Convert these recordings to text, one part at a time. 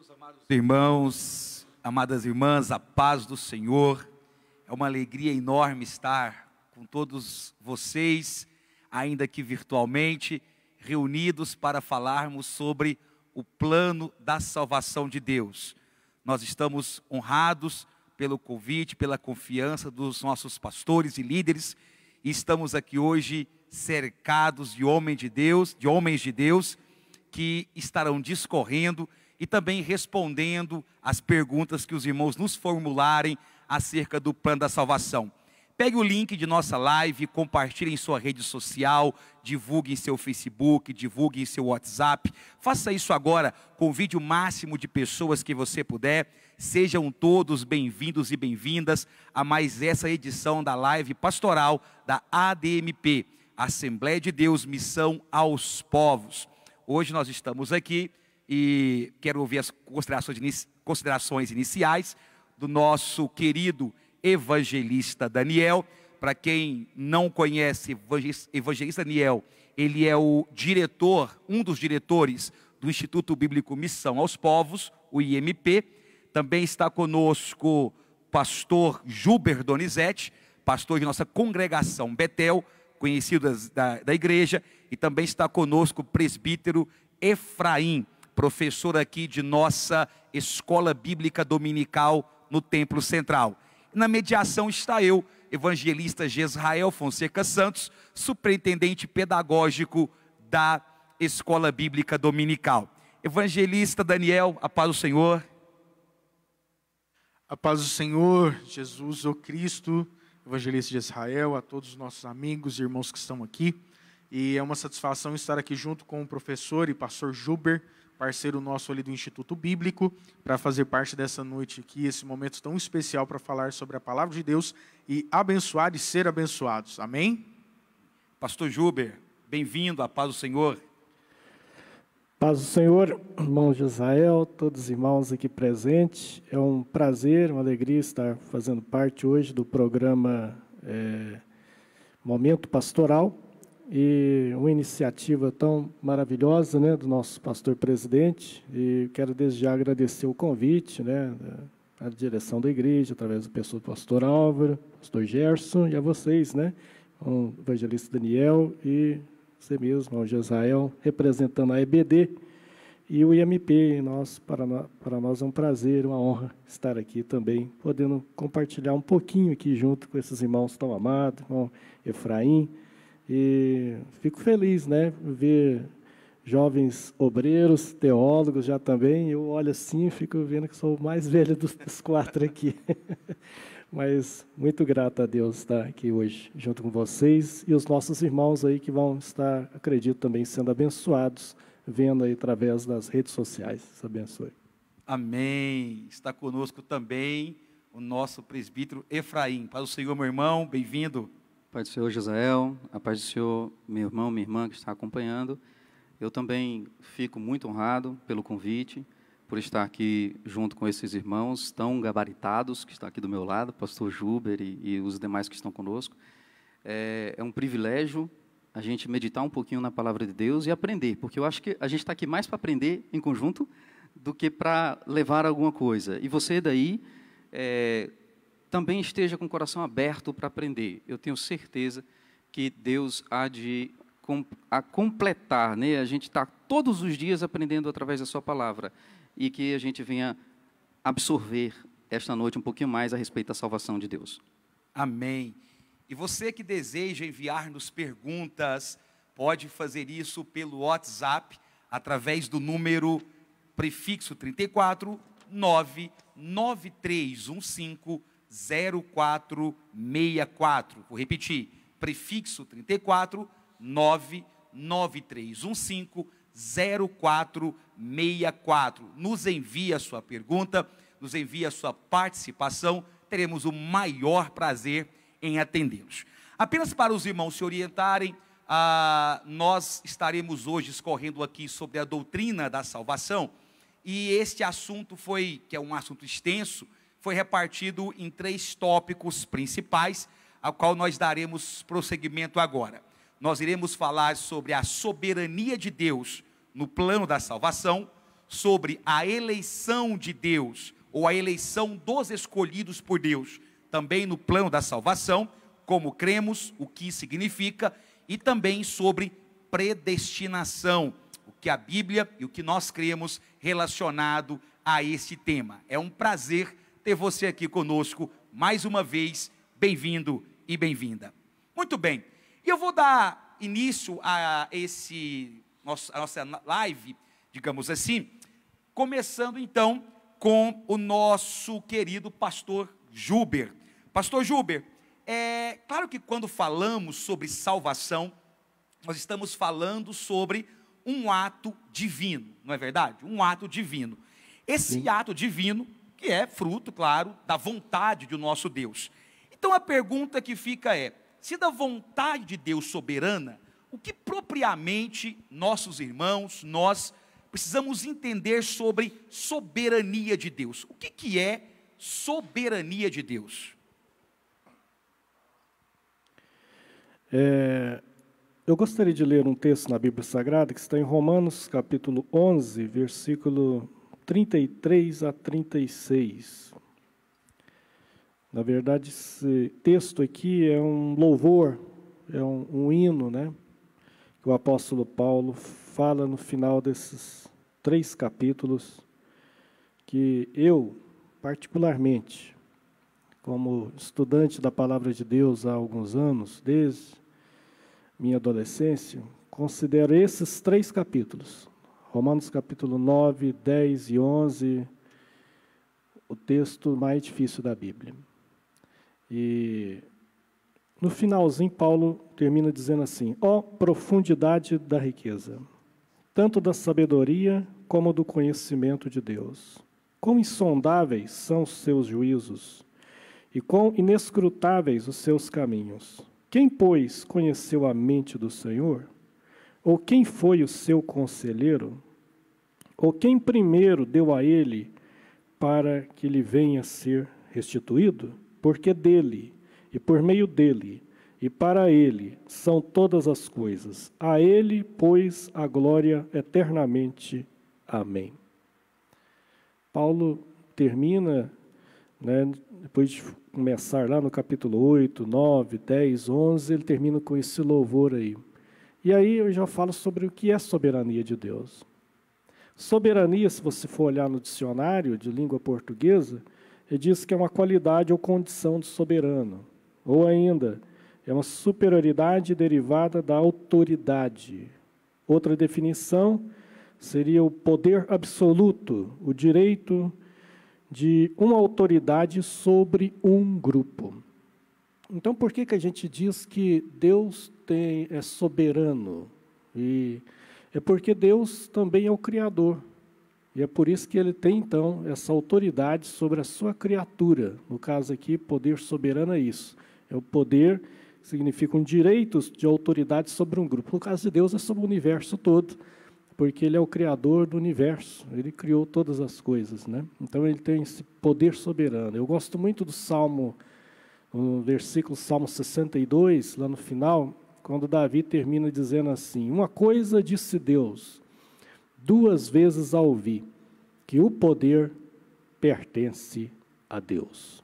Meus amados irmãos, amadas irmãs, a paz do Senhor. É uma alegria enorme estar com todos vocês, ainda que virtualmente, reunidos para falarmos sobre o plano da salvação de Deus. Nós estamos honrados pelo convite, pela confiança dos nossos pastores e líderes, e estamos aqui hoje cercados de homens de Deus, que estarão discorrendo e também respondendo às perguntas que os irmãos nos formularem acerca do plano da salvação. Pegue o link de nossa live, compartilhe em sua rede social, divulgue em seu Facebook, divulgue em seu WhatsApp. Faça isso agora, convide o máximo de pessoas que você puder. Sejam todos bem-vindos e bem-vindas a mais essa edição da live pastoral da ADMP, Assembleia de Deus, Missão aos Povos. Hoje nós estamos aqui e quero ouvir as considerações iniciais do nosso querido evangelista Daniel. Para quem não conhece, evangelista Daniel, ele é o diretor, um dos diretores do Instituto Bíblico Missão aos Povos, o IMP. Também está conosco o pastor Juber Donizete, pastor de nossa congregação Betel, conhecido da igreja, e também está conosco o presbítero Efraim, professor aqui de nossa escola bíblica dominical no Templo Central. Na mediação está eu, evangelista Gesrael Fonseca Santos, superintendente pedagógico da escola bíblica dominical. Evangelista Daniel, a paz do Senhor. A paz do Senhor, Jesus, o Cristo, evangelista de Israel, a todos os nossos amigos e irmãos que estão aqui. E é uma satisfação estar aqui junto com o professor e pastor Juber, parceiro nosso ali do Instituto Bíblico, para fazer parte dessa noite aqui, esse momento tão especial para falar sobre a palavra de Deus e abençoar e ser abençoados. Amém? Pastor Juber, bem-vindo, a paz do Senhor. Paz do Senhor, irmãos de Israel, todos os irmãos aqui presentes. É um prazer, uma alegria estar fazendo parte hoje do programa Momento Pastoral, e uma iniciativa tão maravilhosa, né, do nosso pastor presidente. E quero desde já agradecer o convite, né, da direção da igreja, através do pastor Álvaro, pastor Gerson, e a vocês, né, o evangelista Daniel e você mesmo, irmão de Israel, representando a EBD e o IMP. Para nós é um prazer, uma honra estar aqui também, podendo compartilhar um pouquinho aqui junto com esses irmãos tão amados, irmão Efraim. E fico feliz, né, ver jovens obreiros, teólogos já também. Eu olho assim e fico vendo que sou o mais velho dos quatro aqui. Mas muito grato a Deus estar aqui hoje junto com vocês e os nossos irmãos aí que vão estar, acredito, também sendo abençoados, vendo aí através das redes sociais. Deus abençoe. Amém. Está conosco também o nosso presbítero Efraim. Paz do Senhor, meu irmão, bem-vindo. Paz do Senhor, Josael, a paz do Senhor, meu irmão, minha irmã que está acompanhando. Eu também fico muito honrado pelo convite, por estar aqui junto com esses irmãos tão gabaritados, que estão aqui do meu lado, pastor Juber e os demais que estão conosco. É um privilégio a gente meditar um pouquinho na palavra de Deus e aprender, porque eu acho que a gente está aqui mais para aprender em conjunto do que para levar alguma coisa. E você daí também esteja com o coração aberto para aprender. Eu tenho certeza que Deus há de completar, né? A gente está todos os dias aprendendo através da sua palavra e que a gente venha absorver esta noite um pouquinho mais a respeito da salvação de Deus. Amém. E você que deseja enviar-nos perguntas, pode fazer isso pelo WhatsApp, através do número prefixo 34 99315 0464. Vou repetir, prefixo 34 99315 0464. Nos envie a sua pergunta, nos envie a sua participação, teremos o maior prazer em atendê-los. Apenas para os irmãos se orientarem, nós estaremos hoje escorrendo aqui sobre a doutrina da salvação, e este assunto que é um assunto extenso, foi repartido em 3 tópicos principais, ao qual nós daremos prosseguimento agora. Nós iremos falar sobre a soberania de Deus no plano da salvação, sobre a eleição de Deus, ou a eleição dos escolhidos por Deus, também no plano da salvação, como cremos, o que significa, e também sobre predestinação, o que a Bíblia e o que nós cremos relacionado a esse tema. É um prazer ter você aqui conosco, mais uma vez, bem-vindo e bem-vinda. Muito bem, e eu vou dar início a nossa live, digamos assim, começando então com o nosso querido pastor Juber. Pastor Juber, é claro que quando falamos sobre salvação, nós estamos falando sobre um ato divino, não é verdade? Um ato divino. Esse ato divino, que é fruto, claro, da vontade do nosso Deus. Então a pergunta que fica é, se da vontade de Deus soberana, o que propriamente nossos irmãos, nós precisamos entender sobre soberania de Deus? O que é soberania de Deus? Eu gostaria de ler um texto na Bíblia Sagrada que está em Romanos capítulo 11, versículo 33 a 36. Na verdade, esse texto aqui é um louvor, é um hino, né? Que o apóstolo Paulo fala no final desses 3 capítulos, que eu, particularmente, como estudante da Palavra de Deus há alguns anos, desde minha adolescência, considero esses 3 capítulos, Romanos capítulo 9, 10 e 11, o texto mais difícil da Bíblia. E no finalzinho, Paulo termina dizendo assim: ó profundidade da riqueza, tanto da sabedoria como do conhecimento de Deus. Quão insondáveis são os seus juízos, e quão inescrutáveis os seus caminhos. Quem, pois, conheceu a mente do Senhor? Ou quem foi o seu conselheiro? Ou quem primeiro deu a ele para que lhe venha a ser restituído? Porque dele, e por meio dele, e para ele são todas as coisas. A ele, pois, a glória eternamente. Amém. Paulo termina, né, depois de começar lá no capítulo 8, 9, 10, 11, ele termina com esse louvor aí. E aí eu já falo sobre o que é soberania de Deus. Soberania, se você for olhar no dicionário de língua portuguesa, ele diz que é uma qualidade ou condição de soberano. Ou ainda, é uma superioridade derivada da autoridade. Outra definição seria o poder absoluto, o direito de uma autoridade sobre um grupo. Então, por que a gente diz que Deus é soberano? E é porque Deus também é o Criador. E é por isso que ele tem, então, essa autoridade sobre a sua criatura. No caso aqui, poder soberano é isso. É o poder, significa um direito de autoridade sobre um grupo. No caso de Deus, é sobre o universo todo, porque ele é o Criador do universo. Ele criou todas as coisas, né? Então, ele tem esse poder soberano. Eu gosto muito do Salmo, no versículo Salmo 62, lá no final, quando Davi termina dizendo assim: uma coisa disse Deus, 2 vezes a ouvi, que o poder pertence a Deus.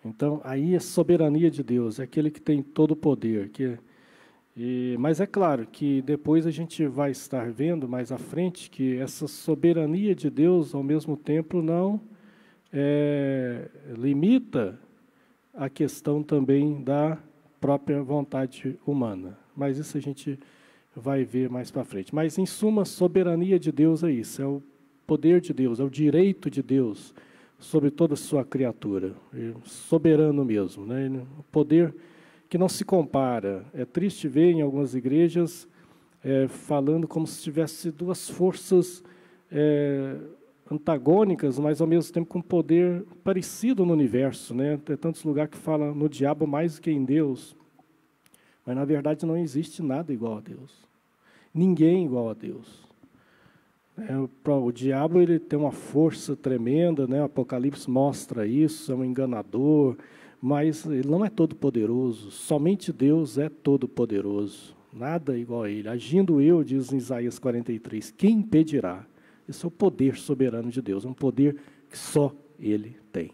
Então, aí é soberania de Deus, é aquele que tem todo o poder. Mas é claro que depois a gente vai estar vendo mais à frente que essa soberania de Deus, ao mesmo tempo, não limita a questão também da própria vontade humana. Mas isso a gente vai ver mais para frente. Mas, em suma, soberania de Deus é isso, é o poder de Deus, é o direito de Deus sobre toda a sua criatura, soberano mesmo, né? O poder que não se compara. É triste ver em algumas igrejas falando como se tivesse 2 forças antagônicas, mas ao mesmo tempo com poder parecido no universo, né? Tem tantos lugares que falam no diabo mais do que em Deus, mas na verdade não existe nada igual a Deus. Ninguém igual a Deus. O diabo ele tem uma força tremenda, né? O Apocalipse mostra isso, é um enganador, mas ele não é todo poderoso. Somente Deus é todo poderoso. Nada igual a ele. Agindo eu, diz em Isaías 43, quem impedirá? Esse é o poder soberano de Deus, um poder que só Ele tem.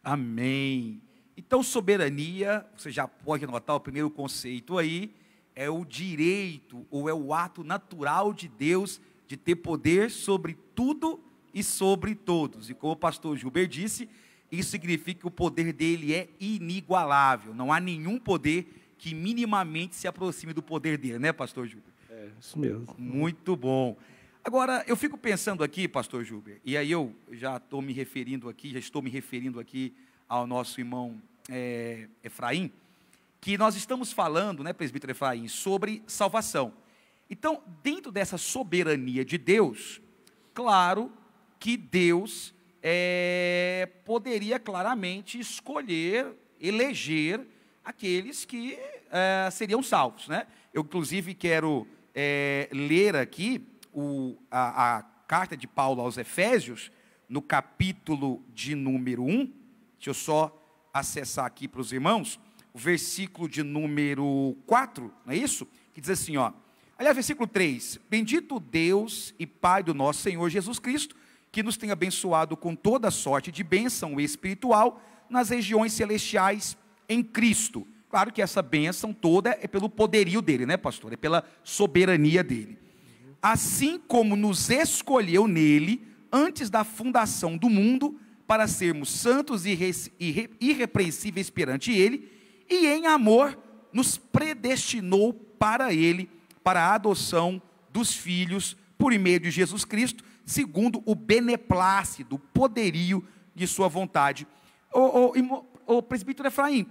Amém. Então, soberania, você já pode notar o primeiro conceito aí, é o direito ou é o ato natural de Deus de ter poder sobre tudo e sobre todos. E como o pastor Gilber disse, isso significa que o poder dele é inigualável. Não há nenhum poder que minimamente se aproxime do poder dele, né, pastor Gilber? É, isso mesmo. Muito bom. Agora, eu fico pensando aqui, pastor Gilber, e aí eu já estou me referindo aqui ao nosso irmão Efraim, que nós estamos falando, né, presbítero Efraim, sobre salvação. Então, dentro dessa soberania de Deus, claro que Deus poderia claramente escolher, eleger aqueles que seriam salvos, né? Eu, inclusive, quero ler aqui a carta de Paulo aos Efésios, no capítulo de número 1, deixa eu só acessar aqui para os irmãos, o versículo de número 4, não é isso? Que diz assim, ó, aliás, versículo 3, bendito Deus e Pai do nosso Senhor Jesus Cristo, que nos tem abençoado com toda sorte de bênção espiritual nas regiões celestiais em Cristo. Claro que essa bênção toda é pelo poderio dele, né, pastor? É pela soberania dele. Assim como nos escolheu nele, antes da fundação do mundo, para sermos santos e irrepreensíveis perante ele, e em amor nos predestinou para ele, para a adoção dos filhos, por meio de Jesus Cristo, segundo o beneplácito, o poderio de sua vontade. O presbítero Efraim,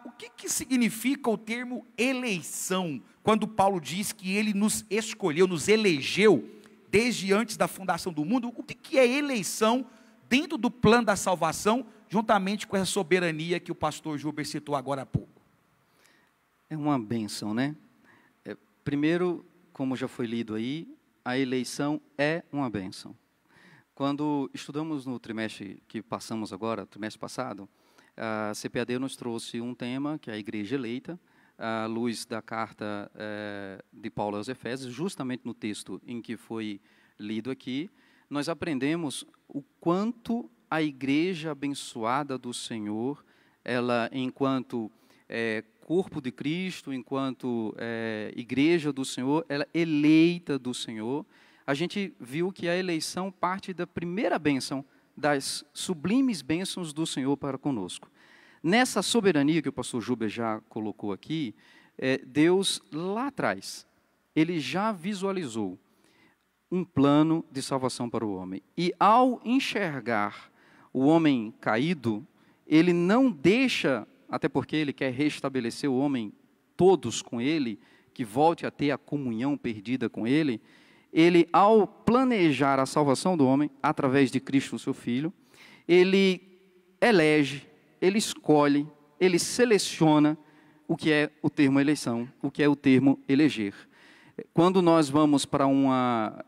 o que significa o termo eleição, quando Paulo diz que ele nos escolheu, nos elegeu, desde antes da fundação do mundo? O que é eleição dentro do plano da salvação, juntamente com essa soberania que o pastor Gilber citou agora há pouco? É uma bênção, né? Primeiro, como já foi lido aí, a eleição é uma bênção. Quando estudamos no trimestre que passamos agora, trimestre passado, a CPAD nos trouxe um tema, que é a igreja eleita, à luz da carta de Paulo aos Efésios, justamente no texto em que foi lido aqui, nós aprendemos o quanto a igreja abençoada do Senhor, ela, enquanto corpo de Cristo, enquanto igreja do Senhor, ela é eleita do Senhor. A gente viu que a eleição parte da primeira bênção, das sublimes bênçãos do Senhor para conosco. Nessa soberania que o pastor Gilber já colocou aqui, Deus, lá atrás, ele já visualizou um plano de salvação para o homem. E ao enxergar o homem caído, ele não deixa, até porque ele quer restabelecer o homem todos com ele, que volte a ter a comunhão perdida com ele, ele, ao planejar a salvação do homem, através de Cristo, o seu Filho, ele elege, ele escolhe, ele seleciona o que é o termo eleição, o que é o termo eleger. Quando nós vamos para uma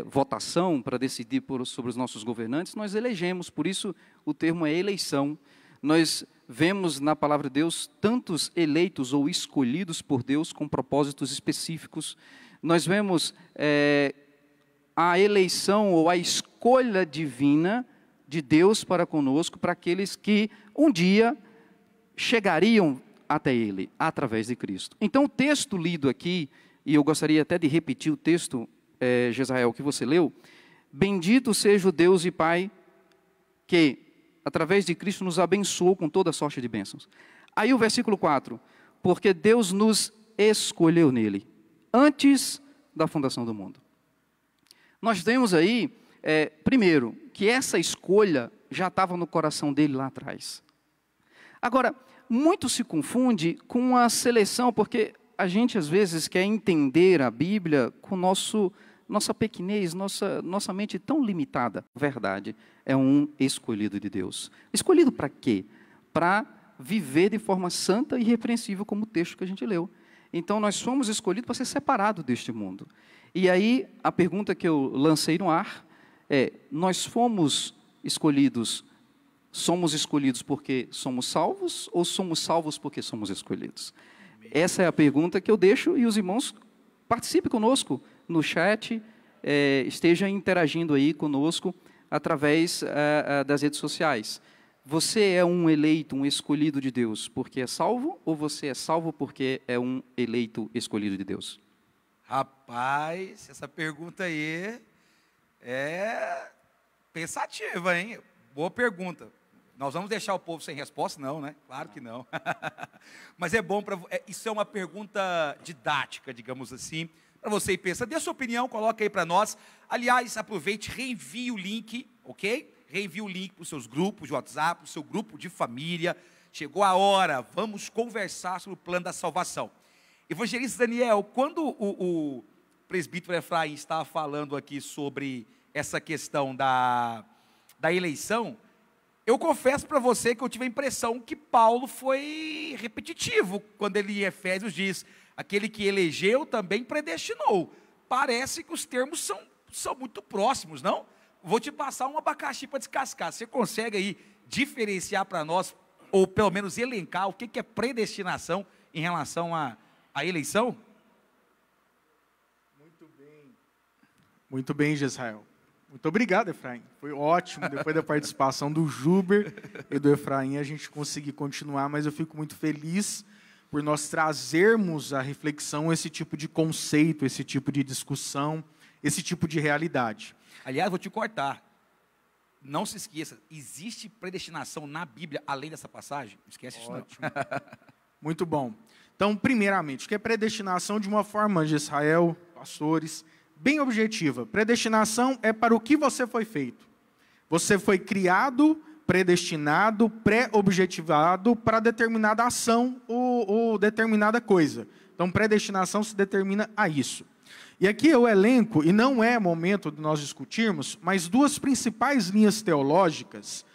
votação para decidir sobre os nossos governantes, nós elegemos, por isso o termo é eleição. Nós vemos na palavra de Deus tantos eleitos ou escolhidos por Deus com propósitos específicos. Nós vemos a eleição ou a escolha divina de Deus para conosco, para aqueles que um dia chegariam até Ele, através de Cristo. Então, o texto lido aqui, e eu gostaria até de repetir o texto, Jezael, que você leu: bendito seja o Deus e Pai, que, através de Cristo, nos abençoou com toda sorte de bênçãos. Aí o versículo 4, porque Deus nos escolheu nele, antes da fundação do mundo. Nós temos aí, primeiro, que essa escolha já estava no coração dele lá atrás. Agora, muito se confunde com a seleção, porque a gente às vezes quer entender a Bíblia com nossa pequenez, nossa mente tão limitada. Verdade, é um escolhido de Deus. Escolhido para quê? Para viver de forma santa e irrepreensível, como o texto que a gente leu. Então, nós fomos escolhidos para ser separados deste mundo. E aí, a pergunta que eu lancei no ar é: nós somos escolhidos porque somos salvos, ou somos salvos porque somos escolhidos? Essa é a pergunta que eu deixo, e os irmãos participem conosco no chat, esteja interagindo aí conosco através das redes sociais. Você é um eleito, um escolhido de Deus porque é salvo, ou você é salvo porque é um eleito escolhido de Deus? Rapaz, essa pergunta aí é pensativa, hein? Boa pergunta. Nós vamos deixar o povo sem resposta? Não, né? Claro que não. Mas é bom, isso é uma pergunta didática, digamos assim, para você ir pensando. Dê a sua opinião, coloca aí para nós. Aliás, aproveite, reenvie o link, ok? Reenvie o link para os seus grupos de WhatsApp, para o seu grupo de família. Chegou a hora, vamos conversar sobre o plano da salvação. Evangelista Daniel, quando o presbítero Efraim estava falando aqui sobre essa questão da eleição, eu confesso para você que eu tive a impressão que Paulo foi repetitivo, quando ele em Efésios diz, aquele que elegeu também predestinou. Parece que os termos são muito próximos, não? Vou te passar um abacaxi para descascar. Você consegue aí diferenciar para nós, ou pelo menos elencar, o que é predestinação em relação à eleição? Muito bem, Jesrael. Muito obrigado, Efraim. Foi ótimo, depois da participação do Juber e do Efraim, a gente conseguir continuar, mas eu fico muito feliz por nós trazermos à reflexão esse tipo de conceito, esse tipo de discussão, esse tipo de realidade. Aliás, vou te cortar. Não se esqueça, existe predestinação na Bíblia, além dessa passagem? Não esquece isso, não. Muito bom. Então, primeiramente, o que é predestinação de uma forma de Israel, pastores, bem objetiva. Predestinação é para o que você foi feito. Você foi criado, predestinado, pré-objetivado para determinada ação ou determinada coisa. Então, predestinação se determina a isso. E aqui eu elenco, e não é momento de nós discutirmos, mas duas principais linhas teológicas,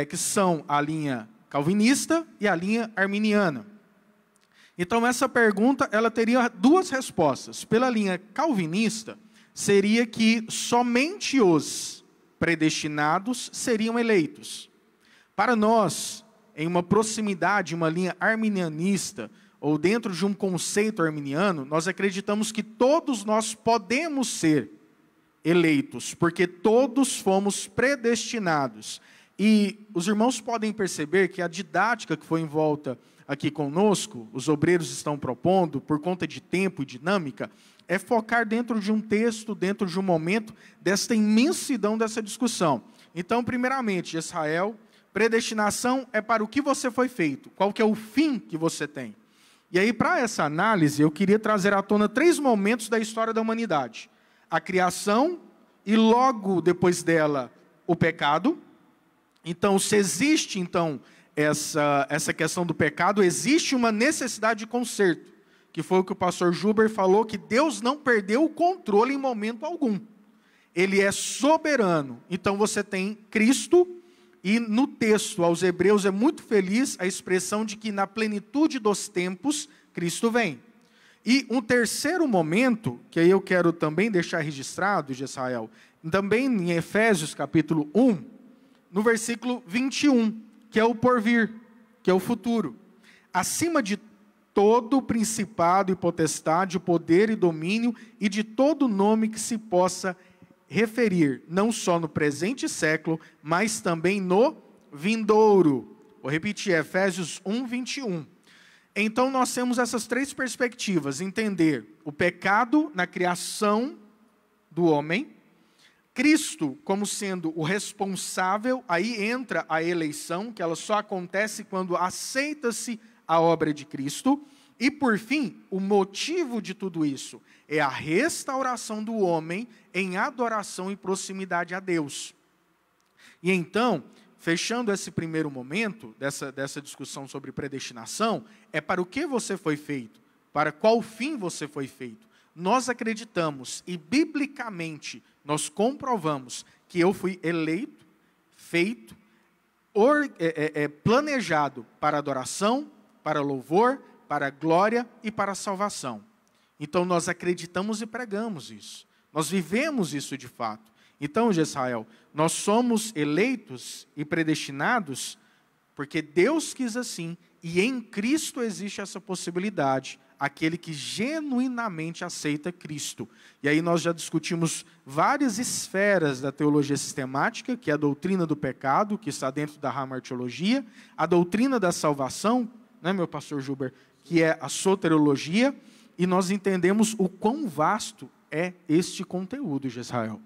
que são a linha calvinista e a linha arminiana. Então, essa pergunta ela teria duas respostas. Pela linha calvinista, seria que somente os predestinados seriam eleitos. Para nós, em uma proximidade, uma linha arminianista, ou dentro de um conceito arminiano, nós acreditamos que todos nós podemos ser eleitos, porque todos fomos predestinados. E os irmãos podem perceber que a didática que foi em volta aqui conosco, os obreiros estão propondo, por conta de tempo e dinâmica, é focar dentro de um texto, dentro de um momento, desta imensidão dessa discussão. Então, primeiramente, Israel, predestinação é para o que você foi feito, qual que é o fim que você tem. E aí, para essa análise, eu queria trazer à tona 3 momentos da história da humanidade. A criação e logo depois dela, o pecado. Então, se existe, essa questão do pecado, existe uma necessidade de conserto, que foi o que o pastor Juber falou, que Deus não perdeu o controle em momento algum. Ele é soberano. Então, você tem Cristo, e no texto aos Hebreus é muito feliz a expressão de que na plenitude dos tempos, Cristo vem. E um terceiro momento, que aí eu quero também deixar registrado, de Israel, também em Efésios capítulo 1, no versículo 21, que é o porvir, que é o futuro. Acima de todo principado e potestade, poder e domínio, e de todo nome que se possa referir, não só no presente século, mas também no vindouro. Vou repetir, Efésios 1, 21. Então, nós temos essas 3 perspectivas. Entender o pecado na criação do homem, Cristo como sendo o responsável, aí entra a eleição, que ela só acontece quando aceita-se a obra de Cristo, e por fim, o motivo de tudo isso é a restauração do homem em adoração e proximidade a Deus. E então, fechando esse primeiro momento dessa discussão sobre predestinação, é para o que você foi feito, para qual fim você foi feito. Nós acreditamos e biblicamente nós comprovamos que eu fui eleito, feito, planejado para adoração, para louvor, para glória e para salvação. Então nós acreditamos e pregamos isso. Nós vivemos isso de fato. Então, Jesrael, nós somos eleitos e predestinados porque Deus quis assim, e em Cristo existe essa possibilidade, aquele que genuinamente aceita Cristo. E aí nós já discutimos várias esferas da teologia sistemática, que é a doutrina do pecado, que está dentro da hamartiologia, a doutrina da salvação, né, meu pastor Gilber, que é a soteriologia, e nós entendemos o quão vasto é este conteúdo de Israel.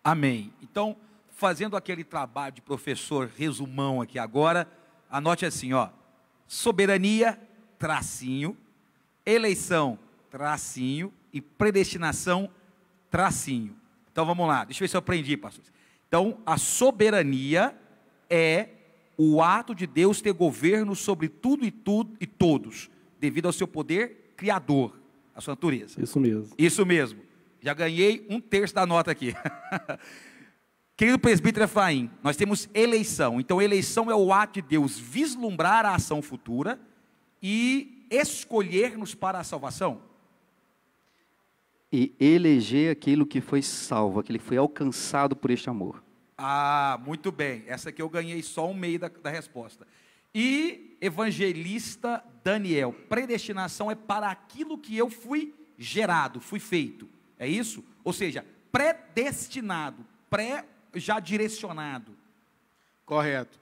Amém. Então, fazendo aquele trabalho de professor resumão aqui agora, anote assim, ó, soberania, tracinho, eleição, tracinho, e predestinação, tracinho. Então vamos lá, deixa eu ver se eu aprendi, pastor. Então, a soberania é o ato de Deus ter governo sobre tudo e todos, devido ao seu poder criador, a sua natureza. Isso mesmo. Isso mesmo. Já ganhei 1/3 da nota aqui. Querido presbítero Efraim, nós temos eleição. Então, eleição é o ato de Deus vislumbrar a ação futura e escolher-nos para a salvação. E eleger aquilo que foi salvo, aquele que foi alcançado por este amor. Ah, muito bem. Essa aqui eu ganhei só um meio da resposta. E evangelista Daniel, predestinação é para aquilo que eu fui gerado, fui feito. É isso? Ou seja, predestinado, já direcionado. Correto.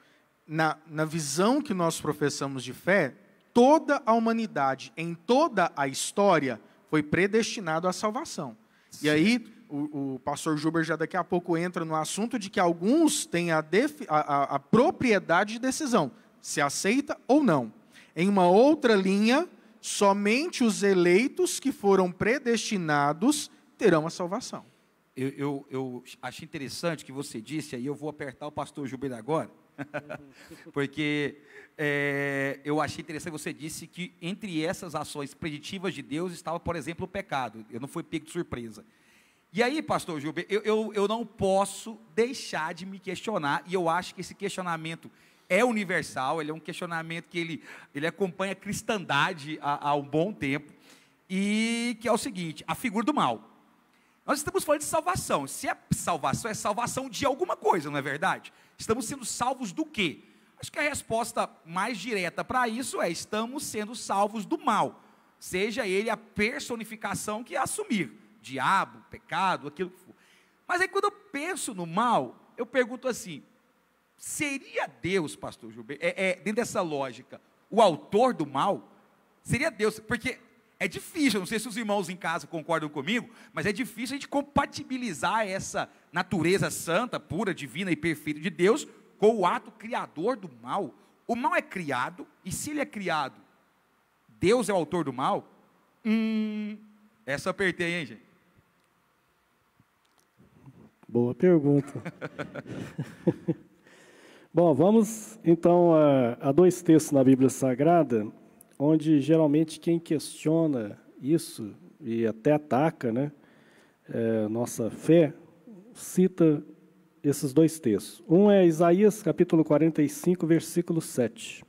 Na visão que nós professamos de fé, toda a humanidade, em toda a história, foi predestinado à salvação. Sim. E aí, o pastor Gilber já daqui a pouco entra no assunto de que alguns têm a propriedade de decisão, se aceita ou não. Em uma outra linha, somente os eleitos que foram predestinados terão a salvação. Eu achei interessante que você disse, aí eu vou apertar o pastor Gilber agora, porque eu achei interessante que você disse que entre essas ações preditivas de Deus estava, por exemplo, o pecado. Eu não fui pego de surpresa. E aí, pastor Gilber, eu não posso deixar de me questionar, e eu acho que esse questionamento é universal, ele é um questionamento que ele acompanha a cristandade há um bom tempo, e que é o seguinte, a figura do mal. Nós estamos falando de salvação. Se é salvação de alguma coisa, não é verdade? Estamos sendo salvos do quê? Acho que a resposta mais direta para isso é: estamos sendo salvos do mal, seja ele a personificação que assumir, diabo, pecado, aquilo que for. Mas aí quando eu penso no mal, eu pergunto assim, seria Deus, pastor Gilber, dentro dessa lógica, o autor do mal? Seria Deus, porque é difícil, não sei se os irmãos em casa concordam comigo, mas é difícil a gente compatibilizar essa natureza santa, pura, divina e perfeita de Deus com o ato criador do mal. O mal é criado, e se ele é criado, Deus é o autor do mal? Essa eu apertei, hein, gente? Boa pergunta. Bom, vamos então a dois textos na Bíblia Sagrada, onde geralmente quem questiona isso e até ataca, né, nossa fé, cita esses dois textos. Um é Isaías capítulo 45, versículo 7.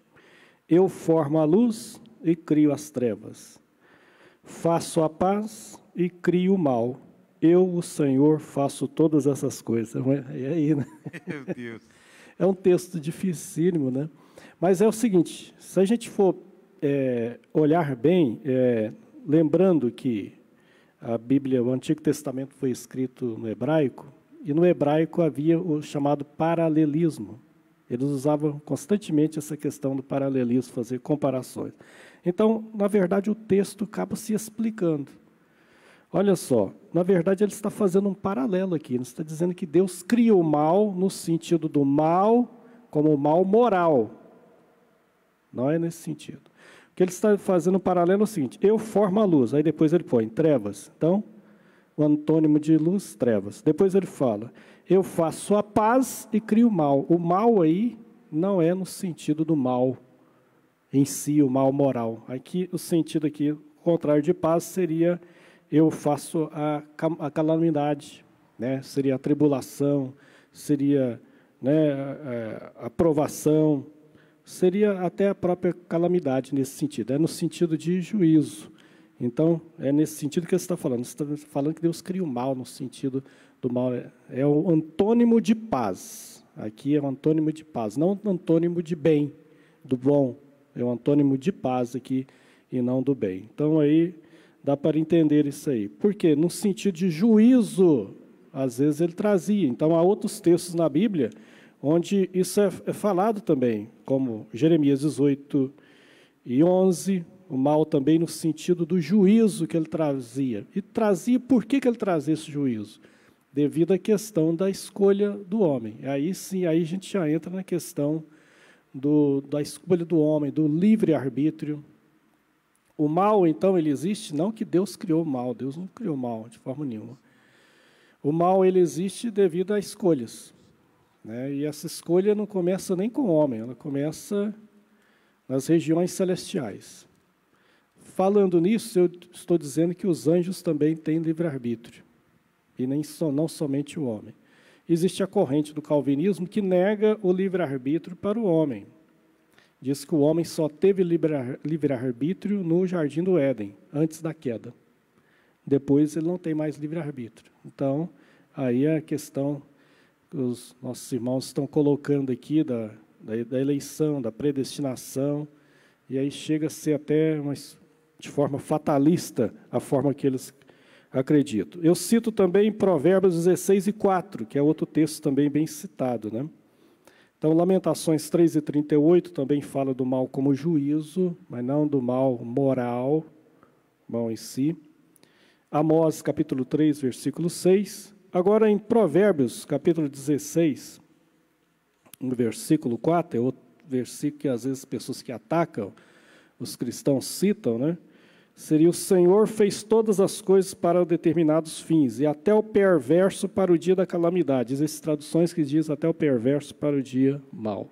Eu formo a luz e crio as trevas. Faço a paz e crio o mal. Eu, o Senhor, faço todas essas coisas. E aí, né? Meu Deus. É um texto dificílimo, né? Mas é o seguinte, se a gente for olhar bem, lembrando que a Bíblia, o Antigo Testamento foi escrito no hebraico, e no hebraico havia o chamado paralelismo. Eles usavam constantemente essa questão do paralelismo, fazer comparações. Então, na verdade, o texto acaba se explicando. Olha só, na verdade ele está fazendo um paralelo aqui, ele está dizendo que Deus cria o mal no sentido do mal como mal moral. Não é nesse sentido. O que ele está fazendo um paralelo é o seguinte, eu formo a luz, aí depois ele põe trevas. Então, o antônimo de luz, trevas. Depois ele fala, eu faço a paz e crio o mal. O mal aí não é no sentido do mal em si, o mal moral. Aqui, o sentido aqui, o contrário de paz, seria eu faço a calamidade, né? Seria a tribulação, seria, né, a provação, seria até a própria calamidade nesse sentido, é no sentido de juízo. Então, é nesse sentido que ele está falando. Você está falando que Deus cria o mal no sentido do mal. É o antônimo de paz. Aqui é o antônimo de paz, não o antônimo de bem, do bom. É o antônimo de paz aqui e não do bem. Então, aí dá para entender isso aí. Por quê? No sentido de juízo, às vezes ele trazia. Então, há outros textos na Bíblia onde isso é falado também, como Jeremias 18:11, o mal também no sentido do juízo que ele trazia. E trazia, por que ele trazia esse juízo? Devido à questão da escolha do homem. Aí sim, aí a gente já entra na questão da escolha do homem, do livre-arbítrio. O mal, então, ele existe, não que Deus criou o mal, Deus não criou o mal de forma nenhuma. O mal, ele existe devido a escolhas, né? E essa escolha não começa nem com o homem, ela começa nas regiões celestiais. Falando nisso, eu estou dizendo que os anjos também têm livre-arbítrio, e não somente o homem. Existe a corrente do calvinismo que nega o livre-arbítrio para o homem. Diz que o homem só teve livre-arbítrio no Jardim do Éden, antes da queda. Depois ele não tem mais livre-arbítrio. Então, aí é a questão que os nossos irmãos estão colocando aqui da eleição, da predestinação, e aí chega a ser até de forma fatalista a forma que eles acreditam. Eu cito também Provérbios 16:4, que é outro texto também bem citado, né? Então, Lamentações 3:38 também fala do mal como juízo, mas não do mal moral, mal em si. Amós, capítulo 3, versículo 6. Agora, em Provérbios, capítulo 16, no versículo 4, é outro versículo que às vezes pessoas que atacam os cristãos citam, né? Seria: o Senhor fez todas as coisas para determinados fins, e até o perverso para o dia da calamidade. Existem traduções que dizem até o perverso para o dia mau.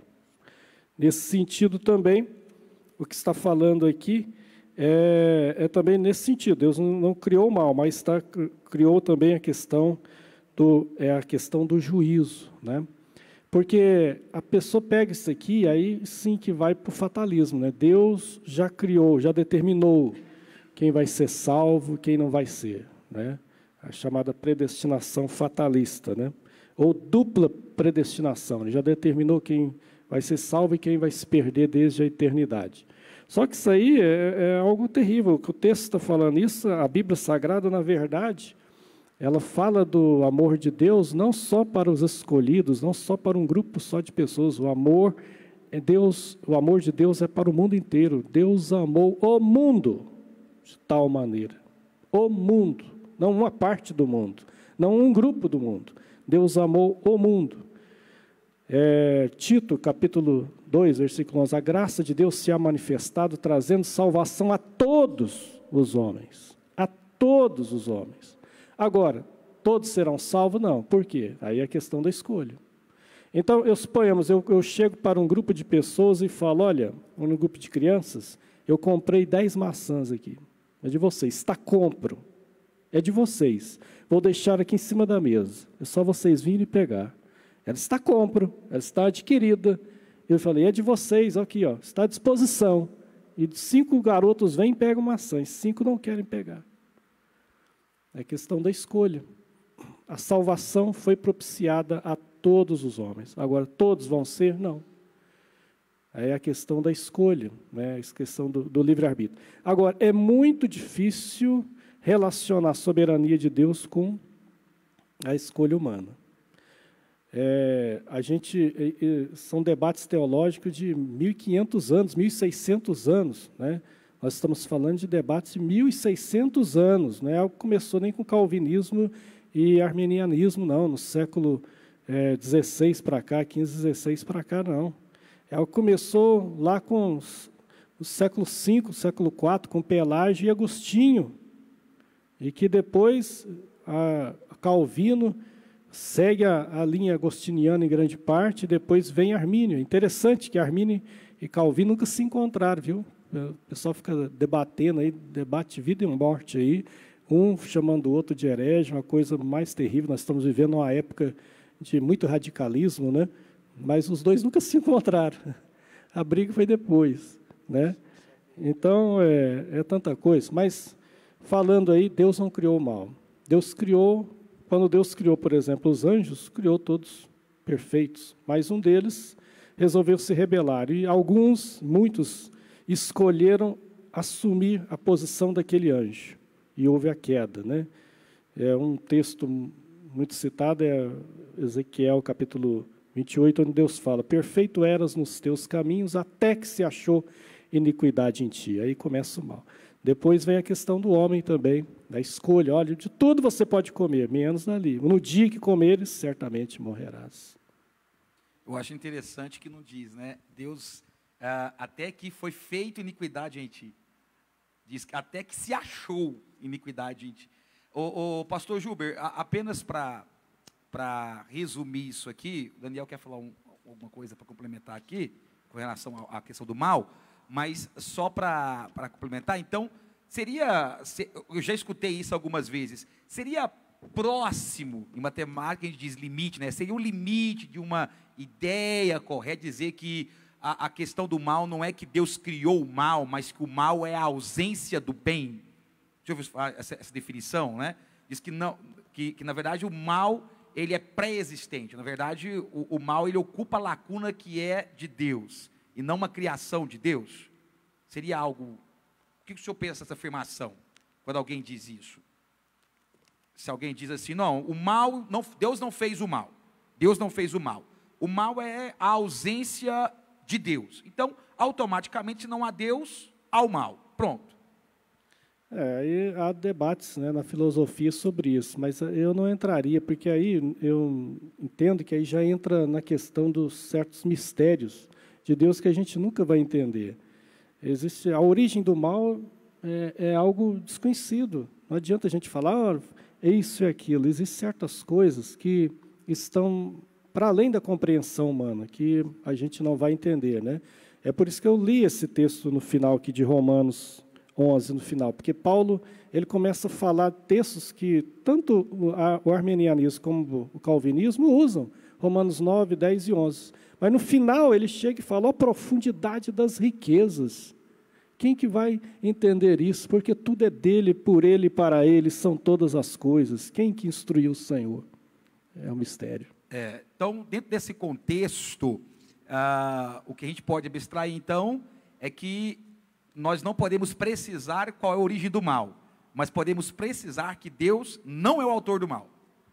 Nesse sentido também, o que está falando aqui é também nesse sentido. Deus não criou o mal, mas criou também a questão do juízo, né? Porque a pessoa pega isso aqui, aí sim que vai para o fatalismo, né? Deus já criou, já determinou quem vai ser salvo, quem não vai ser, né? A chamada predestinação fatalista, né? Ou dupla predestinação. Ele já determinou quem vai ser salvo e quem vai se perder desde a eternidade. Só que isso aí é algo terrível. O que o texto está falando isso, a Bíblia Sagrada, na verdade, ela fala do amor de Deus não só para os escolhidos, não só para um grupo só de pessoas. O amor de Deus é para o mundo inteiro. Deus amou o mundo de tal maneira. O mundo, não uma parte do mundo, não um grupo do mundo. Deus amou o mundo. Tito, capítulo 2, versículo 11. A graça de Deus se ha manifestado, trazendo salvação a todos os homens. A todos os homens. Agora, todos serão salvos? Não. Por quê? Aí é a questão da escolha. Então, suponhamos, eu chego para um grupo de pessoas e falo: olha, um grupo de crianças, eu comprei 10 maçãs aqui. É de vocês. Está compro. É de vocês. Vou deixar aqui em cima da mesa. É só vocês virem e pegar. Ela está compro. Ela está adquirida. Eu falei: é de vocês. Aqui, ó, está à disposição. E 5 garotos vêm e pegam maçãs. 5 não querem pegar. É questão da escolha. A salvação foi propiciada a todos os homens. Agora, todos vão ser? Não. É a questão da escolha, né? A questão do livre-arbítrio. Agora, é muito difícil relacionar a soberania de Deus com a escolha humana. São debates teológicos de 1.500 anos, 1.600 anos, né? Nós estamos falando de debates de 1.600 anos, não é algo que começou nem com calvinismo e arminianismo, não, no século 16 para cá, 15, 16 para cá, não. É algo que começou lá com o século V, século IV, com Pelágio e Agostinho, e que depois Calvino segue a linha agostiniana em grande parte, e depois vem Armínio. Interessante que Armínio e Calvino nunca se encontraram, viu? O pessoal fica debatendo aí, debate vida e morte aí, um chamando o outro de herege, uma coisa mais terrível. Nós estamos vivendo uma época de muito radicalismo, né? Mas os dois nunca se encontraram. A briga foi depois, né? Então, é tanta coisa. Mas, falando aí, Deus não criou o mal. Quando Deus criou, por exemplo, os anjos, criou todos perfeitos. Mas um deles resolveu se rebelar. E muitos, escolheram assumir a posição daquele anjo. E houve a queda, né? É um texto muito citado, é Ezequiel, capítulo 28, onde Deus fala: perfeito eras nos teus caminhos, até que se achou iniquidade em ti. Aí começa o mal. Depois vem a questão do homem também, da escolha. Olha, de tudo você pode comer, menos dali. No dia que comeres, certamente morrerás. Eu acho interessante que não diz, né? Deus, até que foi feito iniquidade em ti. Diz que até que se achou iniquidade em ti. O pastor Gilber, apenas para resumir isso aqui, o Daniel quer falar alguma coisa para complementar aqui, com relação à questão do mal, mas só para complementar, então, eu já escutei isso algumas vezes, seria próximo, em matemática a gente diz limite, né? Seria o limite de uma ideia correta, dizer que a questão do mal não é que Deus criou o mal, mas que o mal é a ausência do bem. Deixa eu ver essa definição, né? Diz que, não, que na verdade o mal ele é pré-existente, na verdade o mal ele ocupa a lacuna que é de Deus, e não uma criação de Deus. Seria algo, o que o senhor pensa dessa afirmação, quando alguém diz isso? Se alguém diz assim, não, o mal, não, Deus não fez o mal, Deus não fez o mal é a ausência de Deus, então automaticamente não há Deus, há o mal, pronto. Aí há debates, né, na filosofia sobre isso, mas eu não entraria, porque aí eu entendo que aí já entra na questão dos certos mistérios de Deus que a gente nunca vai entender. Existe a origem do mal, é algo desconhecido. Não adianta a gente falar, é isso e aquilo. Existem certas coisas que estão para além da compreensão humana, que a gente não vai entender, né? É por isso que eu li esse texto no final aqui de Romanos 11, no final, porque Paulo ele começa a falar textos que tanto o arminianismo como o calvinismo usam, Romanos 9, 10 e 11. Mas no final ele chega e fala a profundidade das riquezas. Quem que vai entender isso? Porque tudo é dele, por ele e para ele são todas as coisas. Quem que instruiu o Senhor? É um mistério. Então, dentro desse contexto, o que a gente pode abstrair, então, é que nós não podemos precisar qual é a origem do mal, mas podemos precisar que Deus não é o autor do mal.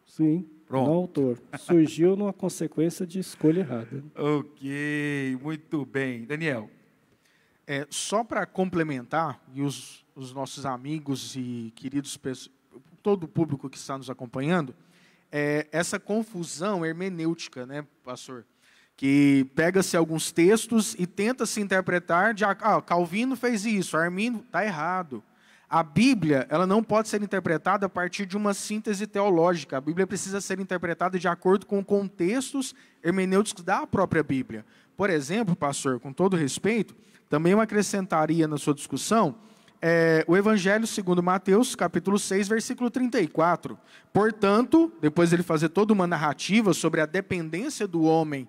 Sim, pronto. Não autor. Surgiu numa consequência de escolha errada. Ok, muito bem. Daniel. Só para complementar, e os nossos amigos e queridos, todo o público que está nos acompanhando, essa confusão hermenêutica, né, pastor? Que pega-se alguns textos e tenta se interpretar de Calvino fez isso, Arminio está errado. A Bíblia ela não pode ser interpretada a partir de uma síntese teológica. A Bíblia precisa ser interpretada de acordo com contextos hermenêuticos da própria Bíblia. Por exemplo, pastor, com todo respeito, também eu acrescentaria na sua discussão o Evangelho segundo Mateus, capítulo 6, versículo 34. Portanto, depois de ele fazer toda uma narrativa sobre a dependência do homem,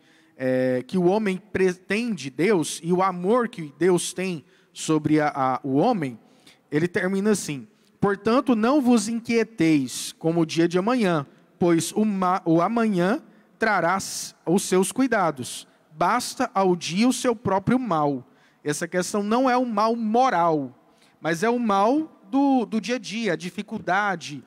que o homem pretende Deus e o amor que Deus tem sobre o homem, ele termina assim: portanto, não vos inquieteis como o dia de amanhã, pois o amanhã trará os seus cuidados. Basta ao dia o seu próprio mal. Essa questão não é um mal moral, mas é o mal do dia a dia, a dificuldade,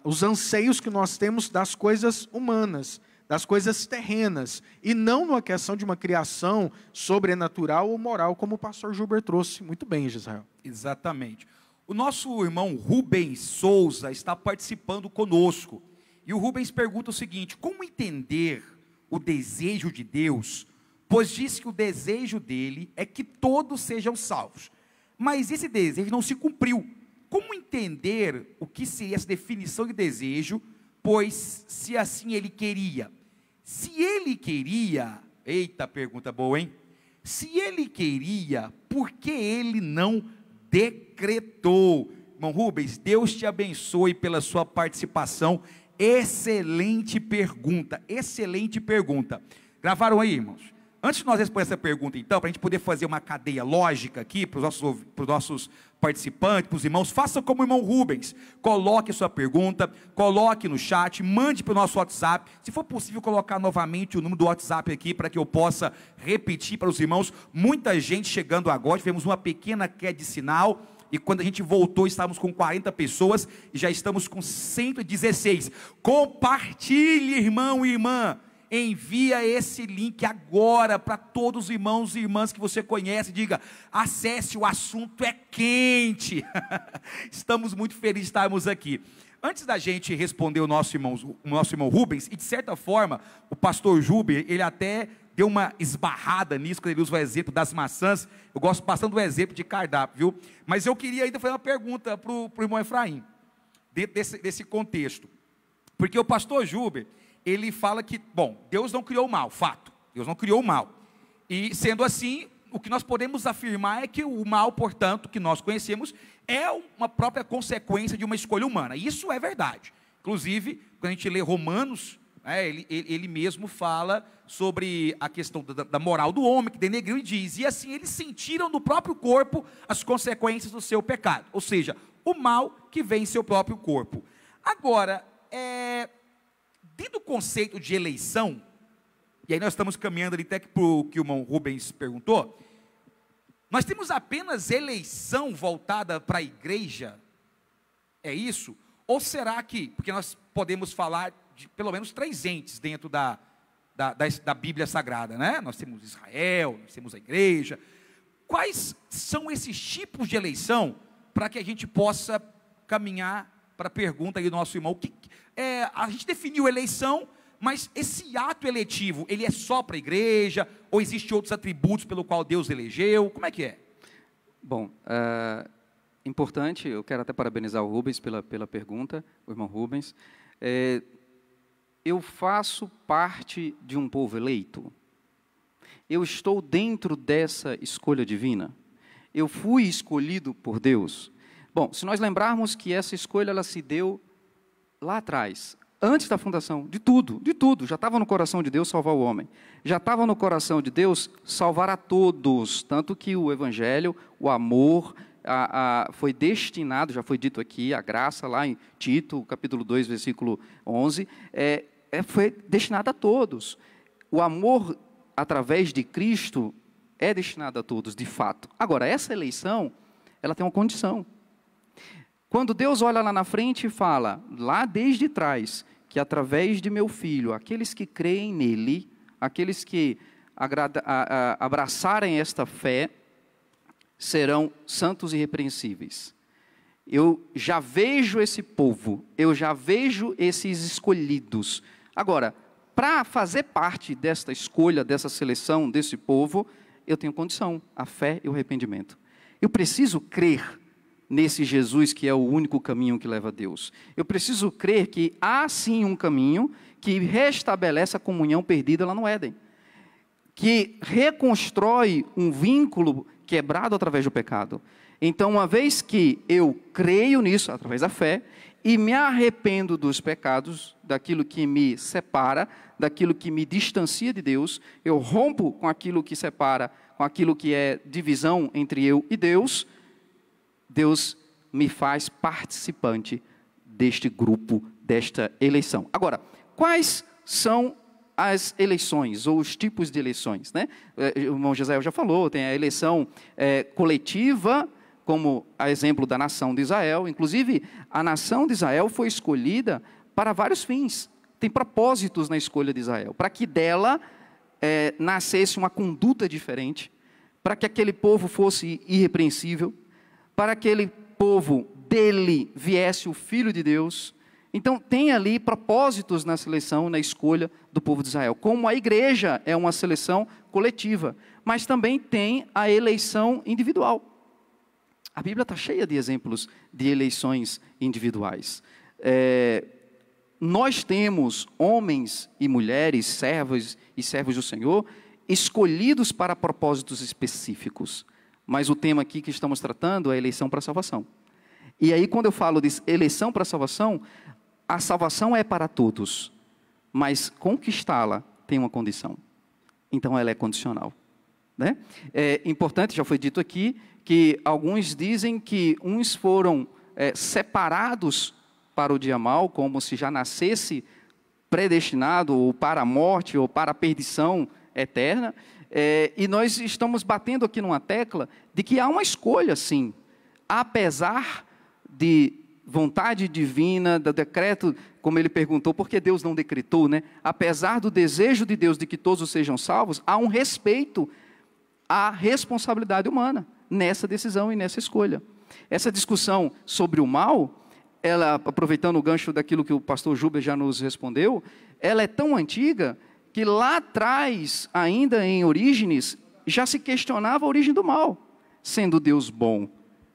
os anseios que nós temos das coisas humanas, das coisas terrenas, e não numa questão de uma criação sobrenatural ou moral, como o pastor Gilber trouxe muito bem, Gisrael. Exatamente. O nosso irmão Rubens Souza está participando conosco, e o Rubens pergunta o seguinte: como entender o desejo de Deus, pois diz que o desejo dele é que todos sejam salvos, mas esse desejo não se cumpriu. Como entender o que seria essa definição de desejo, pois se assim ele queria? Se ele queria, eita pergunta boa, hein? Se ele queria, por que ele não decretou? Irmão Rubens, Deus te abençoe pela sua participação. Excelente pergunta, excelente pergunta. Gravaram aí, irmãos? Antes de nós responder essa pergunta, então, para a gente poder fazer uma cadeia lógica aqui para os nossos participantes, para os irmãos, faça como o irmão Rubens. Coloque sua pergunta, coloque no chat, mande para o nosso WhatsApp. Se for possível, colocar novamente o número do WhatsApp aqui para que eu possa repetir para os irmãos. Muita gente chegando agora, tivemos uma pequena queda de sinal. E quando a gente voltou, estávamos com 40 pessoas e já estamos com 116. Compartilhe, irmão e irmã. Envia esse link agora para todos os irmãos e irmãs que você conhece. Diga, acesse, o assunto é quente. Estamos muito felizes de estarmos aqui. Antes da gente responder o nosso irmão Rubens, e de certa forma, o pastor Juber, ele até deu uma esbarrada nisso, quando ele usa o exemplo das maçãs. Eu gosto bastante do exemplo de cardápio, viu? Mas eu queria ainda fazer uma pergunta para o irmão Efraim, dentro desse contexto. Porque o pastor Juber, ele fala que, bom, Deus não criou o mal, fato, Deus não criou o mal. E sendo assim, o que nós podemos afirmar é que o mal, portanto, que nós conhecemos, é uma própria consequência de uma escolha humana. Isso é verdade. Inclusive, quando a gente lê Romanos, ele mesmo fala sobre a questão da moral do homem, que denegriu e diz, e assim eles sentiram no próprio corpo as consequências do seu pecado. Ou seja, o mal que vem em seu próprio corpo. Agora, dentro do conceito de eleição, e aí nós estamos caminhando ali até para o que o irmão Rubens perguntou, nós temos apenas eleição voltada para a igreja? É isso? Ou será que, porque nós podemos falar de pelo menos 3 entes dentro da Bíblia Sagrada, né? Nós temos Israel, nós temos a igreja. Quais são esses tipos de eleição para que a gente possa caminhar para a pergunta aí do nosso irmão? A gente definiu eleição, mas esse ato eletivo, ele é só para a igreja? Ou existem outros atributos pelo qual Deus elegeu? Como é que é? Bom, importante, eu quero até parabenizar o Rubens pela pergunta, o irmão Rubens. Eu faço parte de um povo eleito? Eu estou dentro dessa escolha divina? Eu fui escolhido por Deus? Bom, se nós lembrarmos que essa escolha ela se deu lá atrás, antes da fundação, de tudo, já estava no coração de Deus salvar o homem, já estava no coração de Deus salvar a todos, tanto que o evangelho, o amor, foi destinado, já foi dito aqui, a graça lá em Tito, capítulo 2, versículo 11, foi destinado a todos. O amor através de Cristo é destinado a todos, de fato. Agora, essa eleição, ela tem uma condição. Quando Deus olha lá na frente e fala, lá desde trás, que através de meu filho, aqueles que creem nele, aqueles que abraçarem esta fé, serão santos e irrepreensíveis. Eu já vejo esse povo, eu já vejo esses escolhidos. Agora, para fazer parte desta escolha, dessa seleção, desse povo, eu tenho condição, a fé e o arrependimento. Eu preciso crer nesse Jesus que é o único caminho que leva a Deus. Eu preciso crer que há sim um caminho que restabelece a comunhão perdida lá no Éden, que reconstrói um vínculo quebrado através do pecado. Então, uma vez que eu creio nisso, através da fé, e me arrependo dos pecados, daquilo que me separa, daquilo que me distancia de Deus, eu rompo com aquilo que separa, com aquilo que é divisão entre eu e Deus, Deus me faz participante deste grupo, desta eleição. Agora, quais são as eleições, ou os tipos de eleições, né? O irmão José já falou, tem a eleição coletiva, como a exemplo da nação de Israel. Inclusive, a nação de Israel foi escolhida para vários fins. Tem propósitos na escolha de Israel, para que dela nascesse uma conduta diferente, para que aquele povo fosse irrepreensível, para aquele povo dele viesse o Filho de Deus. Então, tem ali propósitos na seleção, na escolha do povo de Israel. Como a igreja é uma seleção coletiva, mas também tem a eleição individual. A Bíblia está cheia de exemplos de eleições individuais. Nós temos homens e mulheres, servos e servos do Senhor, escolhidos para propósitos específicos. Mas o tema aqui que estamos tratando é eleição para a salvação. E aí, quando eu falo de eleição para a salvação é para todos, mas conquistá-la tem uma condição. então ela é condicional, né? É importante, já foi dito aqui, que alguns dizem que uns foram separados para o dia mau, como se já nascesse predestinado ou para a morte ou para a perdição eterna, e nós estamos batendo aqui numa tecla de que há uma escolha, sim, apesar de vontade divina, do decreto, como ele perguntou, por que Deus não decretou, né? Apesar do desejo de Deus de que todos sejam salvos, há um respeito à responsabilidade humana nessa decisão e nessa escolha. Essa discussão sobre o mal, ela, aproveitando o gancho daquilo que o pastor Juber já nos respondeu, ela é tão antiga que lá atrás, ainda em Orígenes, já se questionava a origem do mal, sendo Deus bom,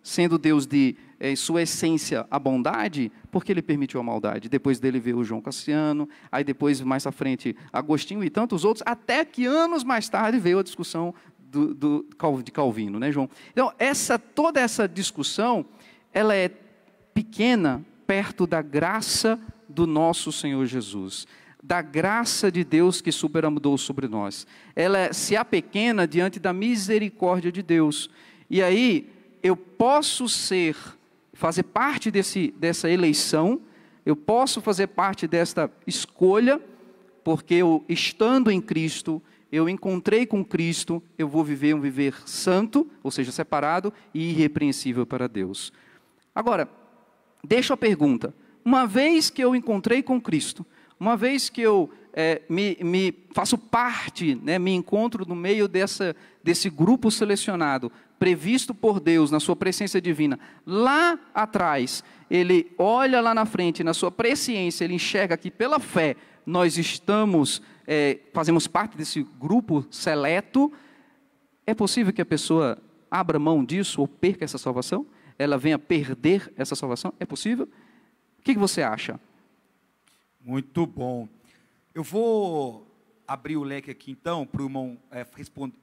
sendo Deus de, em sua essência, a bondade, porque Ele permitiu a maldade. Depois dele veio o João Cassiano, aí depois, mais à frente, Agostinho e tantos outros, até que anos mais tarde veio a discussão de Calvino, né, João? Então, toda essa discussão, ela é pequena perto da graça do nosso Senhor Jesus, da graça de Deus que superabundou sobre nós. Ela se apequena diante da misericórdia de Deus. E aí, eu posso fazer parte dessa eleição, eu posso fazer parte desta escolha, porque eu, estando em Cristo, eu encontrei com Cristo, eu vou viver um viver santo, ou seja, separado e irrepreensível para Deus. Agora, deixo a pergunta, uma vez que eu encontrei com Cristo, uma vez que eu me faço parte, né, me encontro no meio desse grupo selecionado, previsto por Deus na sua presciência divina, lá atrás, ele olha lá na frente, na sua presciência, ele enxerga que pela fé nós fazemos parte desse grupo seleto. É possível que a pessoa abra mão disso ou perca essa salvação? Ela venha perder essa salvação? É possível? O que você acha? Muito bom. Eu vou abrir o leque aqui, então, para o irmão,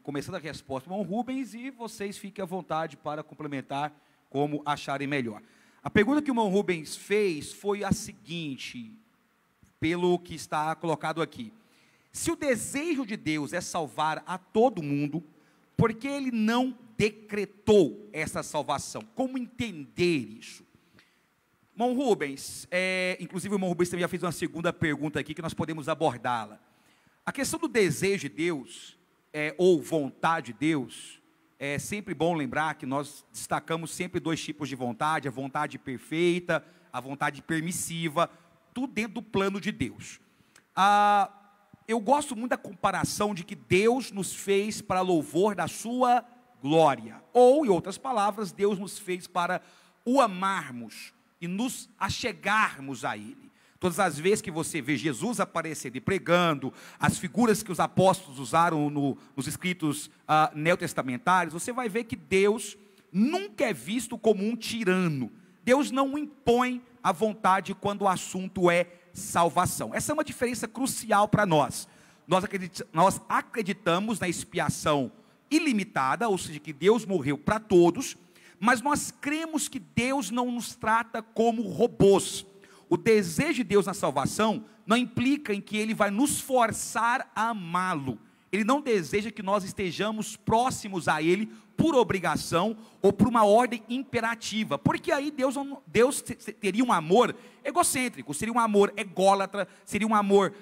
começando a resposta do irmão Rubens, e vocês fiquem à vontade para complementar como acharem melhor. A pergunta que o irmão Rubens fez foi a seguinte, pelo que está colocado aqui. Se o desejo de Deus é salvar a todo mundo, por que Ele não decretou essa salvação? Como entender isso? Irmão Rubens, inclusive o irmão Rubens também já fez uma segunda pergunta aqui, que nós podemos abordá-la. A questão do desejo de Deus, ou vontade de Deus, é sempre bom lembrar que nós destacamos sempre dois tipos de vontade, a vontade perfeita, a vontade permissiva, tudo dentro do plano de Deus. Eu gosto muito da comparação de que Deus nos fez para louvor da sua glória, ou, em outras palavras, Deus nos fez para o amarmos e nos achegarmos a Ele. Todas as vezes que você vê Jesus aparecendo e pregando, as figuras que os apóstolos usaram nos escritos neotestamentários, você vai ver que Deus nunca é visto como um tirano. Deus não impõe a vontade quando o assunto é salvação. Essa é uma diferença crucial para nós. Nós acreditamos na expiação ilimitada, ou seja, que Deus morreu para todos, mas nós cremos que Deus não nos trata como robôs. O desejo de Deus na salvação não implica em que Ele vai nos forçar a amá-lo. Ele não deseja que nós estejamos próximos a Ele por obrigação ou por uma ordem imperativa, porque aí Deus teria um amor egocêntrico, seria um amor ególatra, seria um amor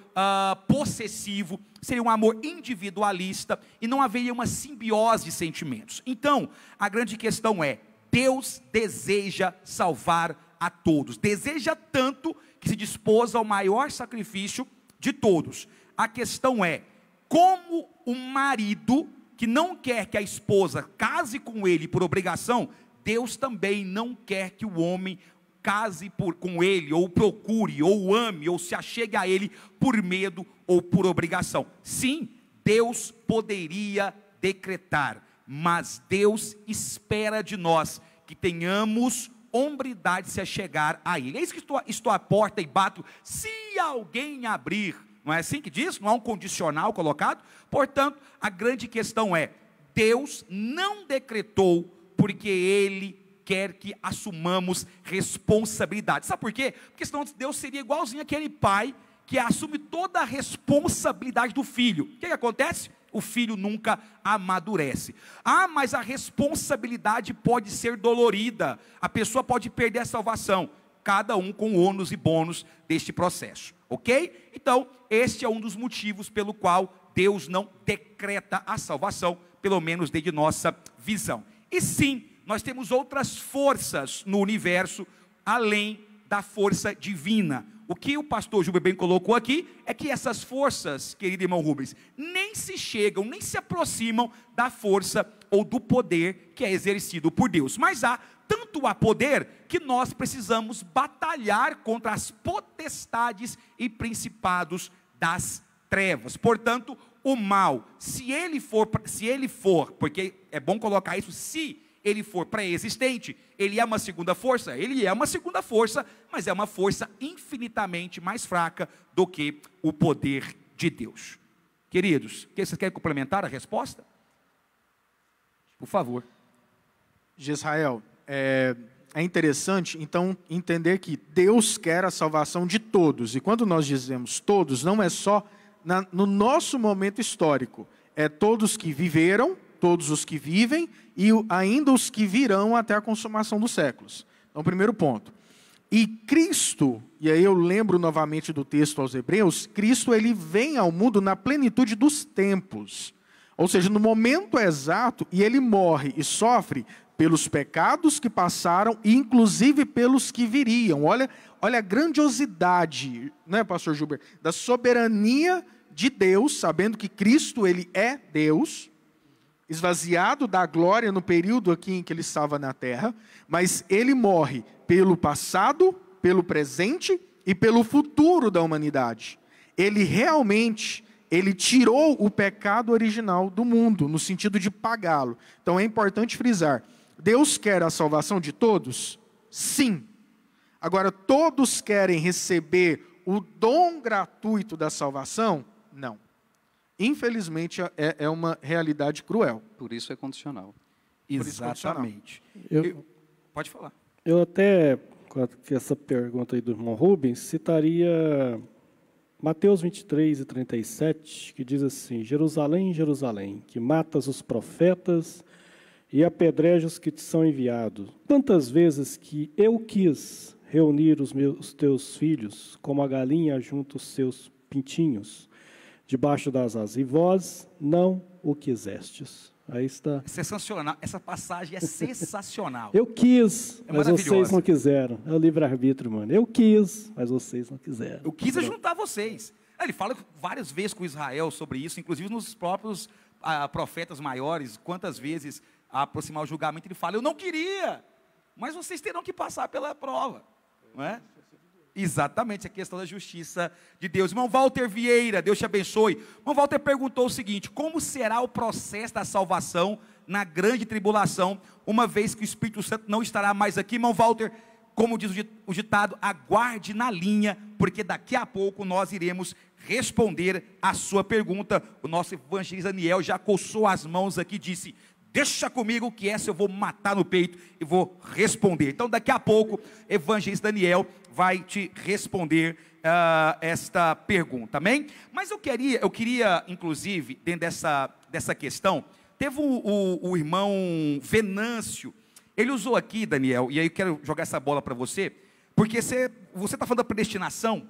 possessivo, seria um amor individualista, e não haveria uma simbiose de sentimentos. Então, a grande questão é, Deus deseja salvar a todos, deseja tanto que se dispôs ao maior sacrifício de todos. A questão é, como o marido que não quer que a esposa case com ele por obrigação, Deus também não quer que o homem case com ele, ou procure, ou ame, ou se achegue a ele por medo ou por obrigação. Sim, Deus poderia decretar, mas Deus espera de nós que tenhamos hombridade de se achegar a Ele. É isso que estou à porta e bato, se alguém abrir. Não é assim que diz? Não há um condicional colocado? Portanto, a grande questão é, Deus não decretou porque Ele quer que assumamos responsabilidade. Sabe por quê? Porque senão Deus seria igualzinho aquele pai que assume toda a responsabilidade do filho. O que acontece? o filho nunca amadurece. Ah, mas a responsabilidade pode ser dolorida, a pessoa pode perder a salvação, cada um com o ônus e bônus deste processo, ok? Então, este é um dos motivos pelo qual Deus não decreta a salvação, pelo menos desde nossa visão. E sim, nós temos outras forças no universo, além da força divina. O que o pastor Júlio bem colocou aqui, é que essas forças, querido irmão Rubens, nem se chegam, nem se aproximam da força ou do poder que é exercido por Deus. Mas tanto há poder, que nós precisamos batalhar contra as potestades e principados das trevas. Portanto, o mal, se ele for, porque é bom colocar isso, se ele for pré-existente, ele é uma segunda força? Ele é uma segunda força, mas é uma força infinitamente mais fraca do que o poder de Deus. Queridos, vocês querem complementar a resposta? Por favor. Gisrael, é interessante, então, entender que Deus quer a salvação de todos. E quando nós dizemos todos, não é só no nosso momento histórico. É todos que viveram, todos os que vivem e ainda os que virão até a consumação dos séculos. Então, primeiro ponto. E Cristo, e aí eu lembro novamente do texto aos Hebreus, Cristo ele vem ao mundo na plenitude dos tempos. Ou seja, no momento exato, e ele morre e sofre pelos pecados que passaram, e inclusive pelos que viriam. Olha a grandiosidade, né, pastor Gilbert, da soberania de Deus, sabendo que Cristo ele é Deus, esvaziado da glória no período aqui em que ele estava na terra, mas ele morre pelo passado, pelo presente e pelo futuro da humanidade. Ele realmente, ele tirou o pecado original do mundo, no sentido de pagá-lo. Então é importante frisar, Deus quer a salvação de todos? Sim. Agora, todos querem receber o dom gratuito da salvação? Não. Infelizmente, é uma realidade cruel. Por isso é condicional. Exatamente. Pode falar. Eu até, com essa pergunta aí do irmão Rubens, citaria Mateus 23:37, que diz assim: Jerusalém, Jerusalém, que matas os profetas e apedrejas os que te são enviados. Quantas vezes que eu quis reunir os teus filhos, como a galinha junto os seus pintinhos, debaixo das asas, e vós não o quisestes. Aí está. Sensacional. Essa passagem é sensacional. Eu quis, mas vocês não quiseram. É o livre-arbítrio, mano. Eu quis, mas vocês não quiseram. Eu quis juntar vocês. Ele fala várias vezes com Israel sobre isso, inclusive nos próprios profetas maiores, quantas vezes, a aproximar o julgamento, ele fala, eu não queria, mas vocês terão que passar pela prova. Não é? Exatamente, a questão da justiça de Deus. Irmão Walter Vieira, Deus te abençoe. Irmão Walter perguntou o seguinte: como será o processo da salvação na grande tribulação, uma vez que o Espírito Santo não estará mais aqui? Irmão Walter, como diz o ditado, aguarde na linha, porque daqui a pouco nós iremos responder a sua pergunta. O nosso evangelista Daniel já coçou as mãos aqui e disse, deixa comigo que essa eu vou matar no peito e vou responder. Então daqui a pouco, evangelista Daniel vai te responder esta pergunta, amém? Mas eu queria inclusive, dentro dessa questão, teve o irmão Venâncio, ele usou aqui, Daniel, e aí eu quero jogar essa bola para você, porque você está falando da predestinação,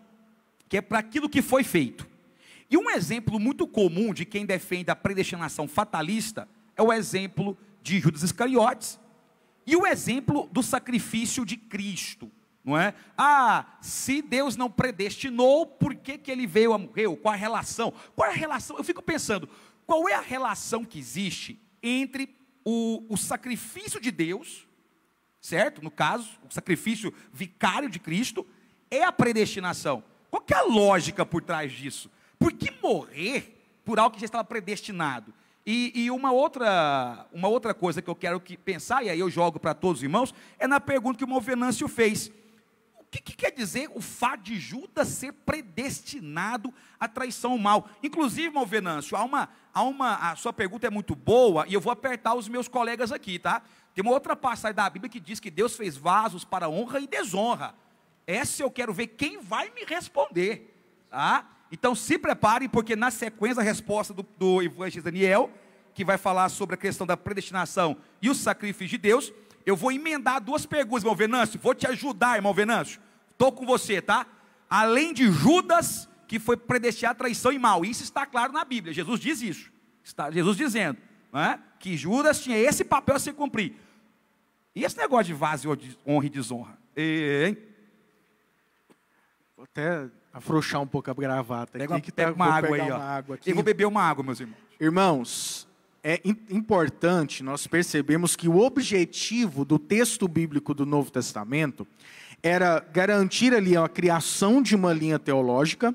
que é para aquilo que foi feito. E um exemplo muito comum de quem defende a predestinação fatalista, é o exemplo de Judas Iscariotes, e o exemplo do sacrifício de Cristo. Não é? Se Deus não predestinou, por que ele veio a morrer? Qual a relação? Qual é a relação? Eu fico pensando, qual é a relação que existe entre o sacrifício de Deus, certo? No caso, o sacrifício vicário de Cristo, e a predestinação. Qual que é a lógica por trás disso? Por que morrer por algo que já estava predestinado? E uma outra coisa que eu quero pensar, e aí eu jogo para todos os irmãos, é na pergunta que o irmão Venâncio fez. O que quer dizer o fato de Judas ser predestinado à traição ao mal? Inclusive, irmão Venâncio, a sua pergunta é muito boa, e eu vou apertar os meus colegas aqui, tá? Tem uma outra passagem da Bíblia que diz que Deus fez vasos para honra e desonra. Essa eu quero ver quem vai me responder, tá? Então se preparem, porque na sequência a resposta do evangelista Daniel, que vai falar sobre a questão da predestinação e o sacrifício de Deus, eu vou emendar duas perguntas, irmão Venâncio, vou te ajudar, irmão Venâncio, estou com você, tá? Além de Judas, que foi predestinado a traição e mal, isso está claro na Bíblia, Jesus diz isso, está Jesus dizendo, não é? Que Judas tinha esse papel a se cumprir. E esse negócio de vaso de honra e desonra? Hein? Vou até afrouxar um pouco a gravata aqui. Pega uma água aí, ó. Eu vou beber uma água, meus irmãos. Irmãos, é importante nós percebermos que o objetivo do texto bíblico do Novo Testamento era garantir ali a criação de uma linha teológica.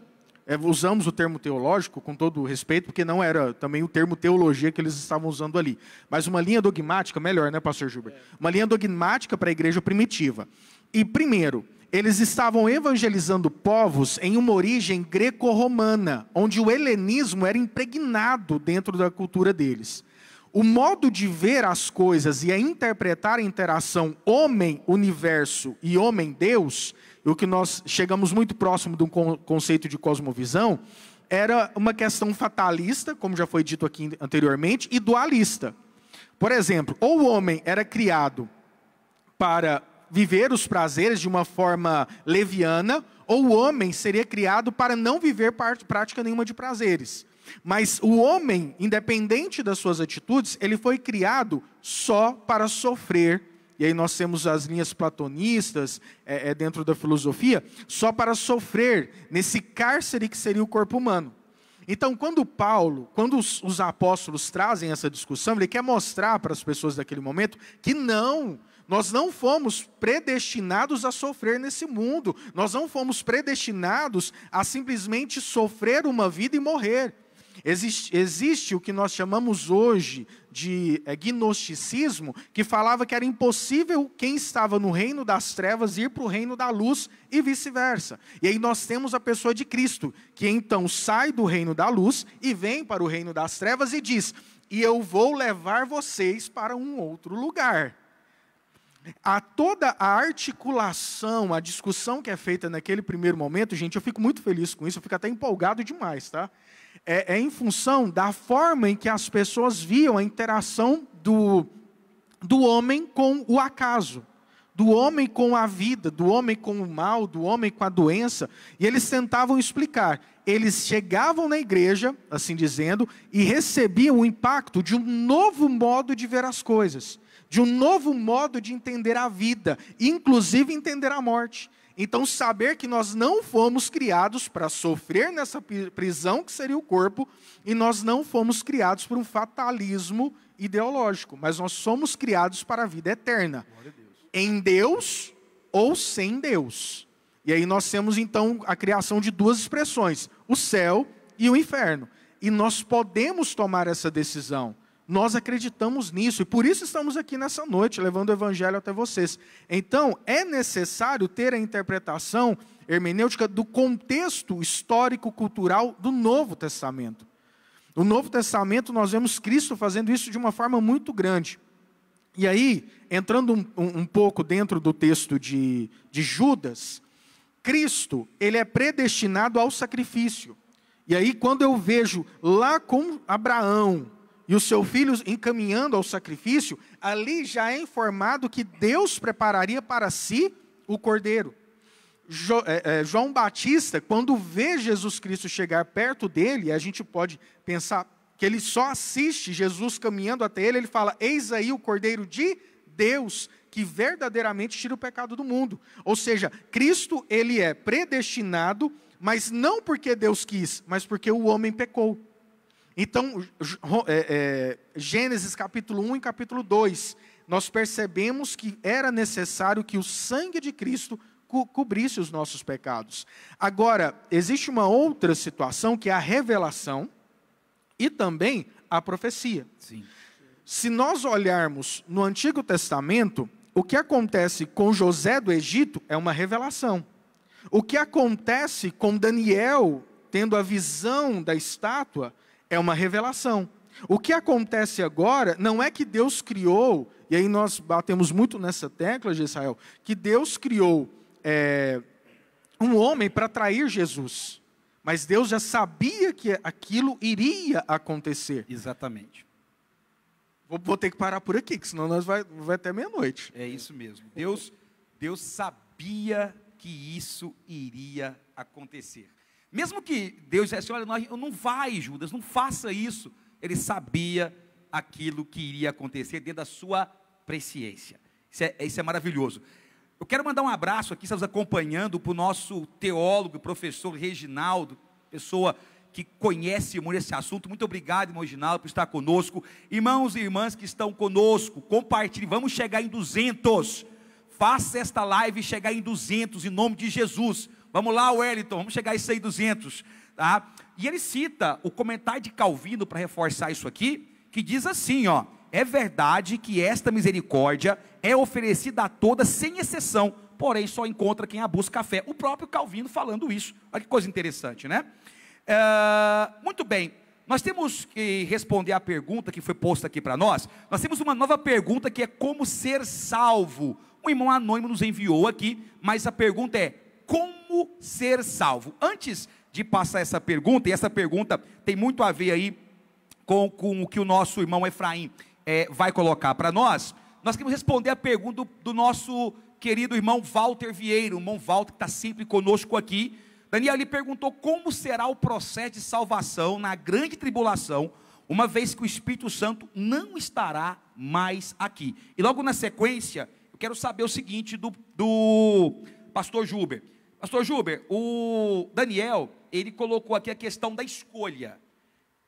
Usamos o termo teológico com todo o respeito, porque não era também o termo teologia que eles estavam usando ali. Mas uma linha dogmática, melhor, né, pastor Gilbert? Uma linha dogmática para a igreja primitiva. E primeiro, eles estavam evangelizando povos em uma origem greco-romana, onde o helenismo era impregnado dentro da cultura deles. O modo de ver as coisas e a interpretar a interação homem-universo e homem-Deus, o que nós chegamos muito próximo de um conceito de cosmovisão, era uma questão fatalista, como já foi dito aqui anteriormente, e dualista. Por exemplo, ou o homem era criado para viver os prazeres de uma forma leviana, ou o homem seria criado para não viver prática nenhuma de prazeres. Mas o homem, independente das suas atitudes, ele foi criado só para sofrer. E aí nós temos as linhas platonistas, dentro da filosofia, só para sofrer nesse cárcere que seria o corpo humano. Então, quando os apóstolos trazem essa discussão, ele quer mostrar para as pessoas daquele momento que nós não fomos predestinados a sofrer nesse mundo. Nós não fomos predestinados a simplesmente sofrer uma vida e morrer. Existe o que nós chamamos hoje de gnosticismo, que falava que era impossível quem estava no reino das trevas ir para o reino da luz e vice-versa. E aí nós temos a pessoa de Cristo, que então sai do reino da luz e vem para o reino das trevas e diz: e eu vou levar vocês para um outro lugar. Toda a articulação, a discussão que é feita naquele primeiro momento, gente, eu fico muito feliz com isso, eu fico até empolgado demais, tá? É em função da forma em que as pessoas viam a interação do homem com o acaso, do homem com a vida, do homem com o mal, do homem com a doença, e eles tentavam explicar. Eles chegavam na igreja, assim dizendo, e recebiam o impacto de um novo modo de ver as coisas, de um novo modo de entender a vida, inclusive entender a morte. Então, saber que nós não fomos criados para sofrer nessa prisão que seria o corpo, e nós não fomos criados por um fatalismo ideológico, mas nós somos criados para a vida eterna, em Deus ou sem Deus. E aí nós temos então a criação de duas expressões, o céu e o inferno. E nós podemos tomar essa decisão. Nós acreditamos nisso, e por isso estamos aqui nessa noite, levando o evangelho até vocês. Então, é necessário ter a interpretação hermenêutica do contexto histórico-cultural do Novo Testamento. No Novo Testamento, nós vemos Cristo fazendo isso de uma forma muito grande. E aí, entrando um pouco dentro do texto de Judas, Cristo, ele é predestinado ao sacrifício. E aí, quando eu vejo lá com Abraão e o seu filho encaminhando ao sacrifício, ali já é informado que Deus prepararia para si o cordeiro. João Batista, quando vê Jesus Cristo chegar perto dele, a gente pode pensar que ele só assiste Jesus caminhando até ele, ele fala: eis aí o cordeiro de Deus, que verdadeiramente tira o pecado do mundo. Ou seja, Cristo, ele é predestinado, mas não porque Deus quis, mas porque o homem pecou. Então, Gênesis capítulo 1 e capítulo 2, nós percebemos que era necessário que o sangue de Cristo cobrisse os nossos pecados. Agora, existe uma outra situação que é a revelação e também a profecia. Sim. Se nós olharmos no Antigo Testamento, o que acontece com José do Egito é uma revelação. O que acontece com Daniel tendo a visão da estátua é uma revelação. O que acontece agora não é que Deus criou, e aí nós batemos muito nessa tecla de Israel, que Deus criou um homem para trair Jesus. Mas Deus já sabia que aquilo iria acontecer. Exatamente. Vou ter que parar por aqui, que senão nós vai até meia-noite. É isso mesmo. Deus sabia que isso iria acontecer. Mesmo que Deus dissesse, olha, não vai, Judas, não faça isso. Ele sabia aquilo que iria acontecer dentro da sua presciência. Isso é maravilhoso. Eu quero mandar um abraço aqui, estamos acompanhando para o nosso teólogo, professor Reginaldo, pessoa que conhece muito esse assunto. Muito obrigado, irmão Reginaldo, por estar conosco. Irmãos e irmãs que estão conosco, compartilhe, vamos chegar em 200. Faça esta live chegar em 200, em nome de Jesus. Vamos lá, Wellington, vamos chegar a isso aí, 200. Tá? E ele cita o comentário de Calvino, para reforçar isso aqui, que diz assim, ó: é verdade que esta misericórdia é oferecida a todas, sem exceção, porém só encontra quem a busca a fé. O próprio Calvino falando isso. Olha que coisa interessante, né? Muito bem, nós temos que responder a pergunta que foi posta aqui para nós. Nós temos uma nova pergunta que é como ser salvo. Um irmão anônimo nos enviou aqui, mas a pergunta é: como ser salvo? Antes de passar essa pergunta, e essa pergunta tem muito a ver aí com o que o nosso irmão Efraim vai colocar para nós, nós queremos responder a pergunta do nosso querido irmão Walter Vieira, o irmão Walter que está sempre conosco aqui. Daniel, ele perguntou como será o processo de salvação na grande tribulação, uma vez que o Espírito Santo não estará mais aqui. E logo na sequência, eu quero saber o seguinte do pastor Juber. Pastor Juber, o Daniel, ele colocou aqui a questão da escolha.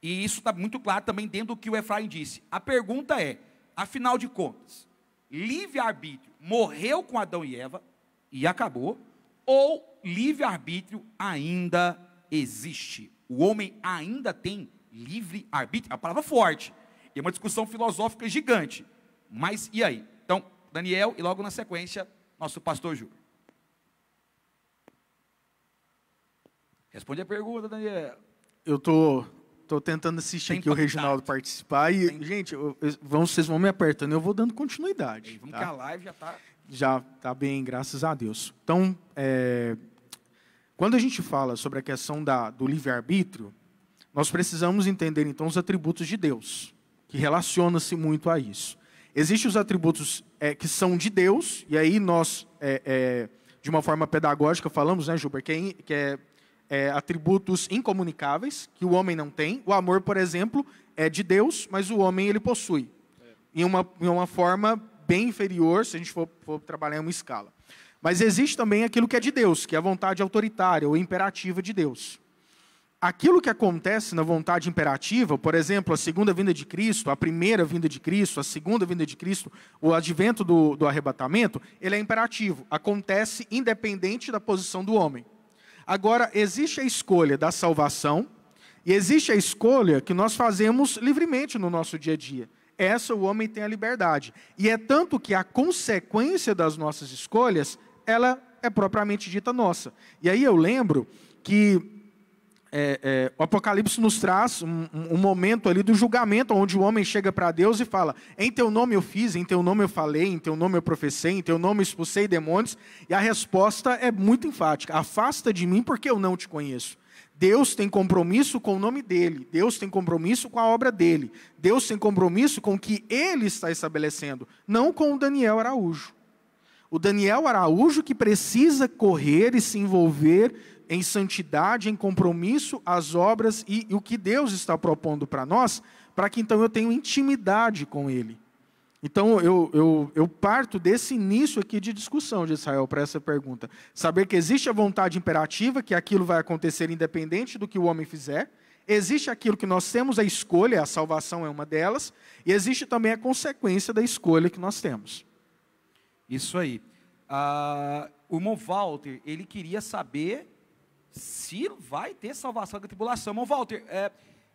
E isso está muito claro também dentro do que o Efraim disse. A pergunta é, afinal de contas, livre-arbítrio morreu com Adão e Eva e acabou, ou livre-arbítrio ainda existe? O homem ainda tem livre-arbítrio? É uma palavra forte, e é uma discussão filosófica gigante. Mas e aí? Então, Daniel, e logo na sequência, nosso pastor Júlio. Responde a pergunta, Daniel. Eu estou tentando assistir aqui o Reginaldo participar e, gente, vocês vão me apertando, eu vou dando continuidade. Vamos que a live já está... Já está bem, graças a Deus. Então, quando a gente fala sobre a questão do livre-arbítrio, nós precisamos entender, então, os atributos de Deus, que relaciona-se muito a isso. Existem os atributos que são de Deus, e aí nós, de uma forma pedagógica, falamos, né, Gilber, que é atributos incomunicáveis, que o homem não tem. O amor, por exemplo, é de Deus, mas o homem ele possui. Em uma forma bem inferior, se a gente for trabalhar em uma escala. Mas existe também aquilo que é de Deus, que é a vontade autoritária ou imperativa de Deus. Aquilo que acontece na vontade imperativa, por exemplo, a segunda vinda de Cristo, a primeira vinda de Cristo, a segunda vinda de Cristo, o advento do arrebatamento, ele é imperativo, acontece independente da posição do homem. Agora, existe a escolha da salvação e existe a escolha que nós fazemos livremente no nosso dia a dia. Essa o homem tem a liberdade. E é tanto que a consequência das nossas escolhas, ela é propriamente dita nossa. E aí eu lembro que o Apocalipse nos traz um momento ali do julgamento, onde o homem chega para Deus e fala: em teu nome eu fiz, em teu nome eu falei, em teu nome eu professei, em teu nome eu expulsei demônios. E a resposta é muito enfática: afasta de mim porque eu não te conheço. Deus tem compromisso com o nome dele, Deus tem compromisso com a obra dele, Deus tem compromisso com o que ele está estabelecendo, não com o Daniel Araújo. O Daniel Araújo que precisa correr e se envolver em santidade, em compromisso, as obras e o que Deus está propondo para nós, para que então eu tenha intimidade com ele. Então eu parto desse início aqui de discussão de Israel para essa pergunta. Saber que existe a vontade imperativa, que aquilo vai acontecer independente do que o homem fizer. Existe aquilo que nós temos a escolha, a salvação é uma delas. E existe também a consequência da escolha que nós temos. Isso aí. O irmão Walter, ele queria saber se vai ter salvação da tribulação. Irmão Walter,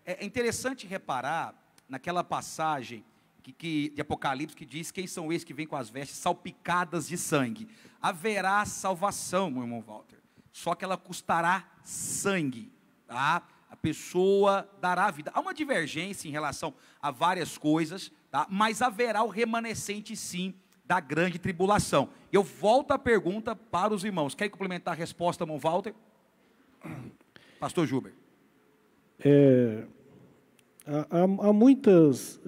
é interessante reparar naquela passagem de Apocalipse que diz: quem são esses que vêm com as vestes salpicadas de sangue? Haverá salvação, meu irmão Walter, só que ela custará sangue, tá? A pessoa dará a vida. Há uma divergência em relação a várias coisas, tá? Mas haverá o remanescente sim da grande tribulação. Eu volto a pergunta para os irmãos. Quer complementar a resposta, irmão Walter? Pastor Juber. Há muitas...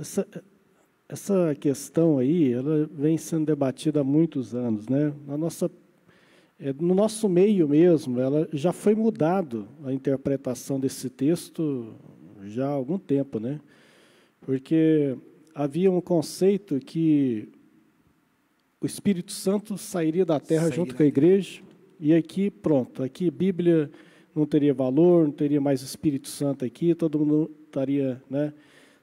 Essa questão aí, ela vem sendo debatida há muitos anos, né? No nosso meio mesmo, ela já foi mudado a interpretação desse texto já há algum tempo, né? Porque havia um conceito que o Espírito Santo sairia da terra junto com a igreja, e aqui, pronto, aqui Bíblia não teria valor, não teria mais Espírito Santo aqui, todo mundo estaria, né,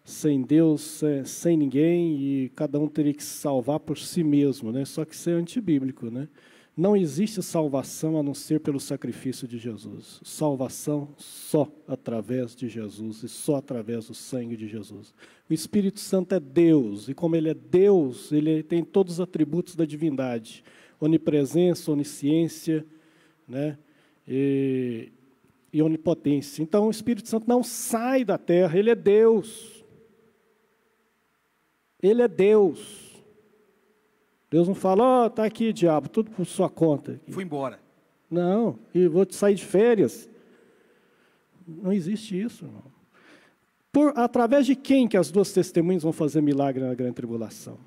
sem Deus, sem ninguém, e cada um teria que se salvar por si mesmo, né? Só que isso é antibíblico, né? Não existe salvação a não ser pelo sacrifício de Jesus. Salvação só através de Jesus e só através do sangue de Jesus. O Espírito Santo é Deus, e como Ele é Deus, Ele tem todos os atributos da divindade. Onipresença, onisciência, né? E onipotência. Então, o Espírito Santo não sai da terra, Ele é Deus. Ele é Deus. Deus não fala, está aqui, diabo, tudo por sua conta. Aqui. Fui embora. Não, e vou te sair de férias. Não existe isso, irmão. Através de quem que as duas testemunhas vão fazer milagre na grande tribulação?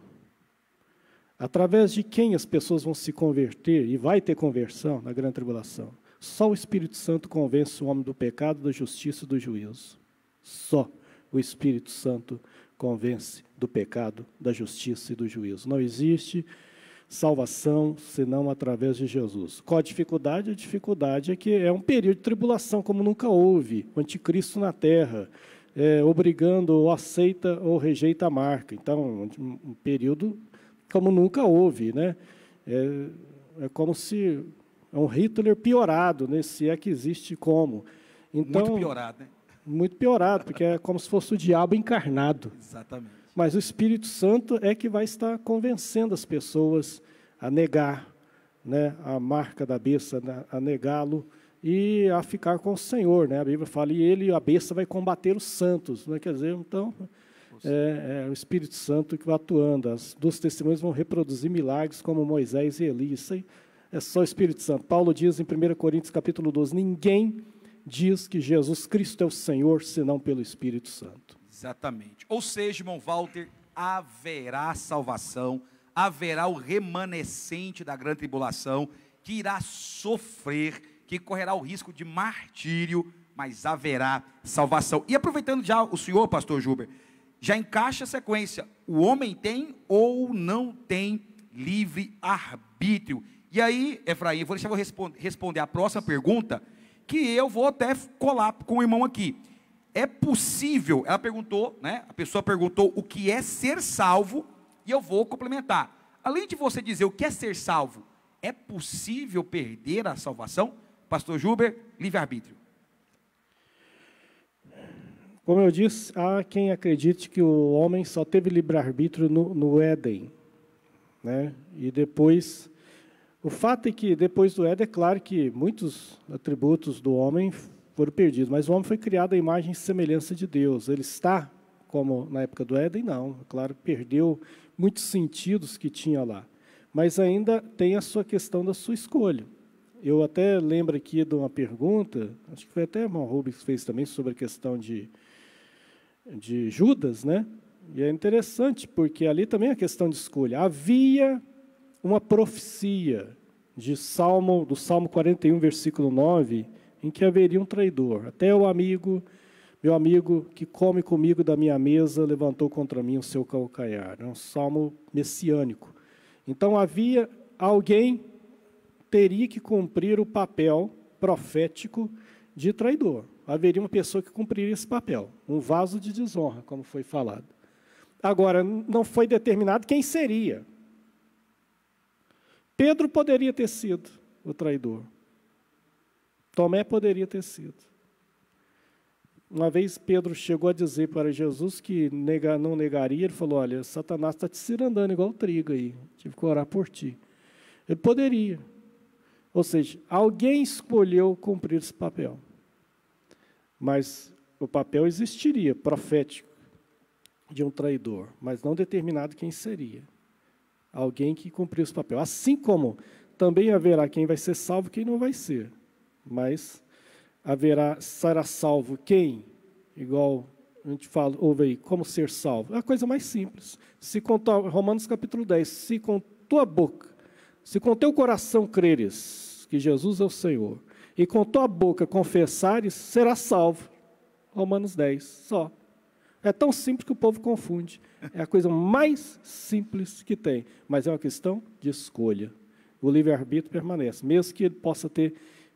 Através de quem as pessoas vão se converter, e vai ter conversão na grande tribulação? Só o Espírito Santo convence o homem do pecado, da justiça e do juízo. Só o Espírito Santo convence do pecado, da justiça e do juízo. Não existe salvação senão através de Jesus. Qual a dificuldade? A dificuldade é que é um período de tribulação como nunca houve, o anticristo na terra, obrigando ou aceita ou rejeita a marca. Então, um período como nunca houve, né? É como se é um Hitler piorado, né? Se é que existe como. Então, muito piorado, né? Muito piorado, porque é como se fosse o diabo encarnado. Exatamente. Mas o Espírito Santo é que vai estar convencendo as pessoas a negar, né, a marca da besta, a negá-lo e a ficar com o Senhor, né? A Bíblia fala, e a besta vai combater os santos, né? Quer dizer, então, é o Espírito Santo que vai atuando. As duas testemunhas vão reproduzir milagres como Moisés e Elias. Isso aí é só o Espírito Santo. Paulo diz em 1 Coríntios capítulo 12, ninguém diz que Jesus Cristo é o Senhor, senão pelo Espírito Santo. Exatamente. Ou seja, irmão Walter, haverá salvação, haverá o remanescente da grande tribulação, que irá sofrer, que correrá o risco de martírio, mas haverá salvação. E aproveitando já o senhor, pastor Juber, já encaixa a sequência, o homem tem ou não tem livre arbítrio? E aí, Efraim, vou responder a próxima pergunta, que eu vou até colar com o irmão aqui. É possível, ela perguntou, né? A pessoa perguntou o que é ser salvo, e eu vou complementar. Além de você dizer o que é ser salvo, é possível perder a salvação? Pastor Juber, livre-arbítrio. Como eu disse, há quem acredite que o homem só teve livre-arbítrio no Éden, né? E depois... O fato é que, depois do Éden, é claro que muitos atributos do homem foram perdidos, mas o homem foi criado à imagem e semelhança de Deus. Ele está, como na época do Éden, não. Claro, perdeu muitos sentidos que tinha lá. Mas ainda tem a sua questão da sua escolha. Eu até lembro aqui de uma pergunta, acho que foi até o irmão Rubens que fez também, sobre a questão de Judas, né? E é interessante, porque ali também é a questão de escolha. Havia uma profecia do Salmo 41, versículo 9, em que haveria um traidor. Até meu amigo que come comigo da minha mesa, levantou contra mim o seu calcanhar. É um salmo messiânico. Então havia alguém teria que cumprir o papel profético de traidor. Haveria uma pessoa que cumpriria esse papel, um vaso de desonra, como foi falado. Agora, não foi determinado quem seria. Pedro poderia ter sido o traidor. Tomé poderia ter sido. Uma vez Pedro chegou a dizer para Jesus que não negaria, ele falou, olha, Satanás está te cirandando igual trigo aí, tive que orar por ti. Ele poderia. Ou seja, alguém escolheu cumprir esse papel. Mas o papel existiria, profético, de um traidor, mas não determinado quem seria. Alguém que cumpriu esse papel. Assim como também haverá quem vai ser salvo e quem não vai ser. Mas será salvo quem? Igual a gente fala, ouve aí, como ser salvo? É a coisa mais simples. Se com Romanos capítulo 10, se com tua boca, se com teu coração creres que Jesus é o Senhor, e com tua boca confessares, será salvo. Romanos 10, só. É tão simples que o povo confunde. É a coisa mais simples que tem, mas é uma questão de escolha. O livre-arbítrio permanece, mesmo que ele possa ter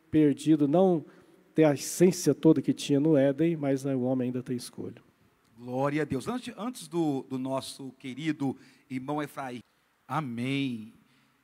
perdido, não ter a essência toda que tinha no Éden, mas o homem ainda tem escolha. Glória a Deus. Antes do nosso querido irmão Efraim, amém.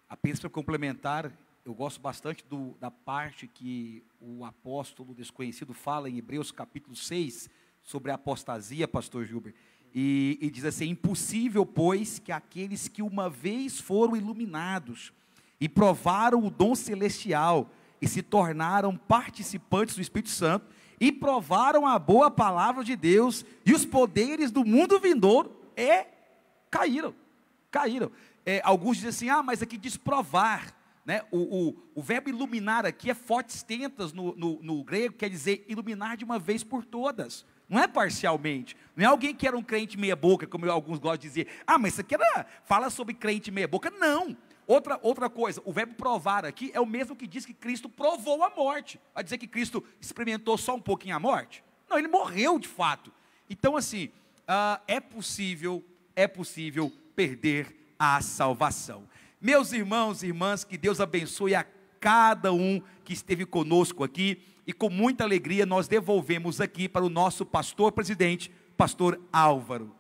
Apenas para complementar, eu gosto bastante da parte que o apóstolo desconhecido fala em Hebreus capítulo 6, sobre a apostasia, pastor Gilber, e diz assim: impossível, pois, que aqueles que uma vez foram iluminados e provaram o dom celestial e se tornaram participantes do Espírito Santo e provaram a boa palavra de Deus e os poderes do mundo vindouro, caíram. Alguns dizem assim, mas aqui diz provar, né? O verbo iluminar aqui é fortes tentas no grego, quer dizer iluminar de uma vez por todas. Não é parcialmente, não é alguém que era um crente meia boca, como alguns gostam de dizer, mas isso aqui fala sobre crente meia boca, não. Outra coisa, o verbo provar aqui é o mesmo que diz que Cristo provou a morte. Vai dizer que Cristo experimentou só um pouquinho a morte? Não, ele morreu de fato. Então assim, é possível perder a salvação. Meus irmãos e irmãs, que Deus abençoe a cada um que esteve conosco aqui, e com muita alegria nós devolvemos aqui para o nosso pastor presidente, pastor Álvaro.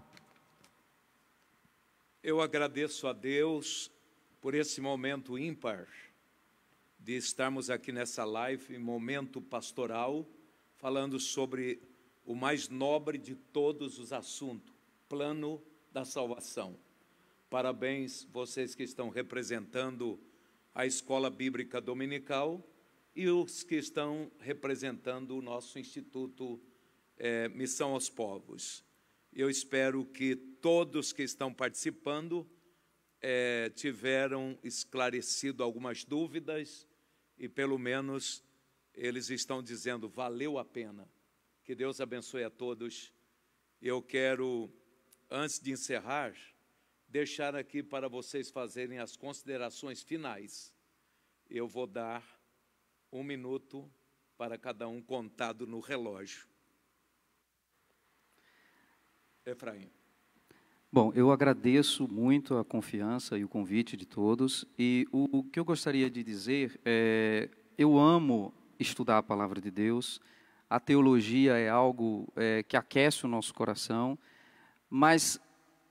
Eu agradeço a Deus por esse momento ímpar, de estarmos aqui nessa live, momento pastoral, falando sobre o mais nobre de todos os assuntos, plano da salvação. Parabéns vocês que estão representando a Escola Bíblica Dominical e os que estão representando o nosso Instituto Missão aos Povos. Eu espero que todos que estão participando tiveram esclarecido algumas dúvidas e pelo menos eles estão dizendo, valeu a pena. Que Deus abençoe a todos. Eu quero, antes de encerrar, deixar aqui para vocês fazerem as considerações finais. Eu vou dar 1 minuto para cada um contado no relógio. Efraim. Bom, eu agradeço muito a confiança e o convite de todos, e o que eu gostaria de dizer é, eu amo estudar a palavra de Deus, a teologia é algo que aquece o nosso coração, mas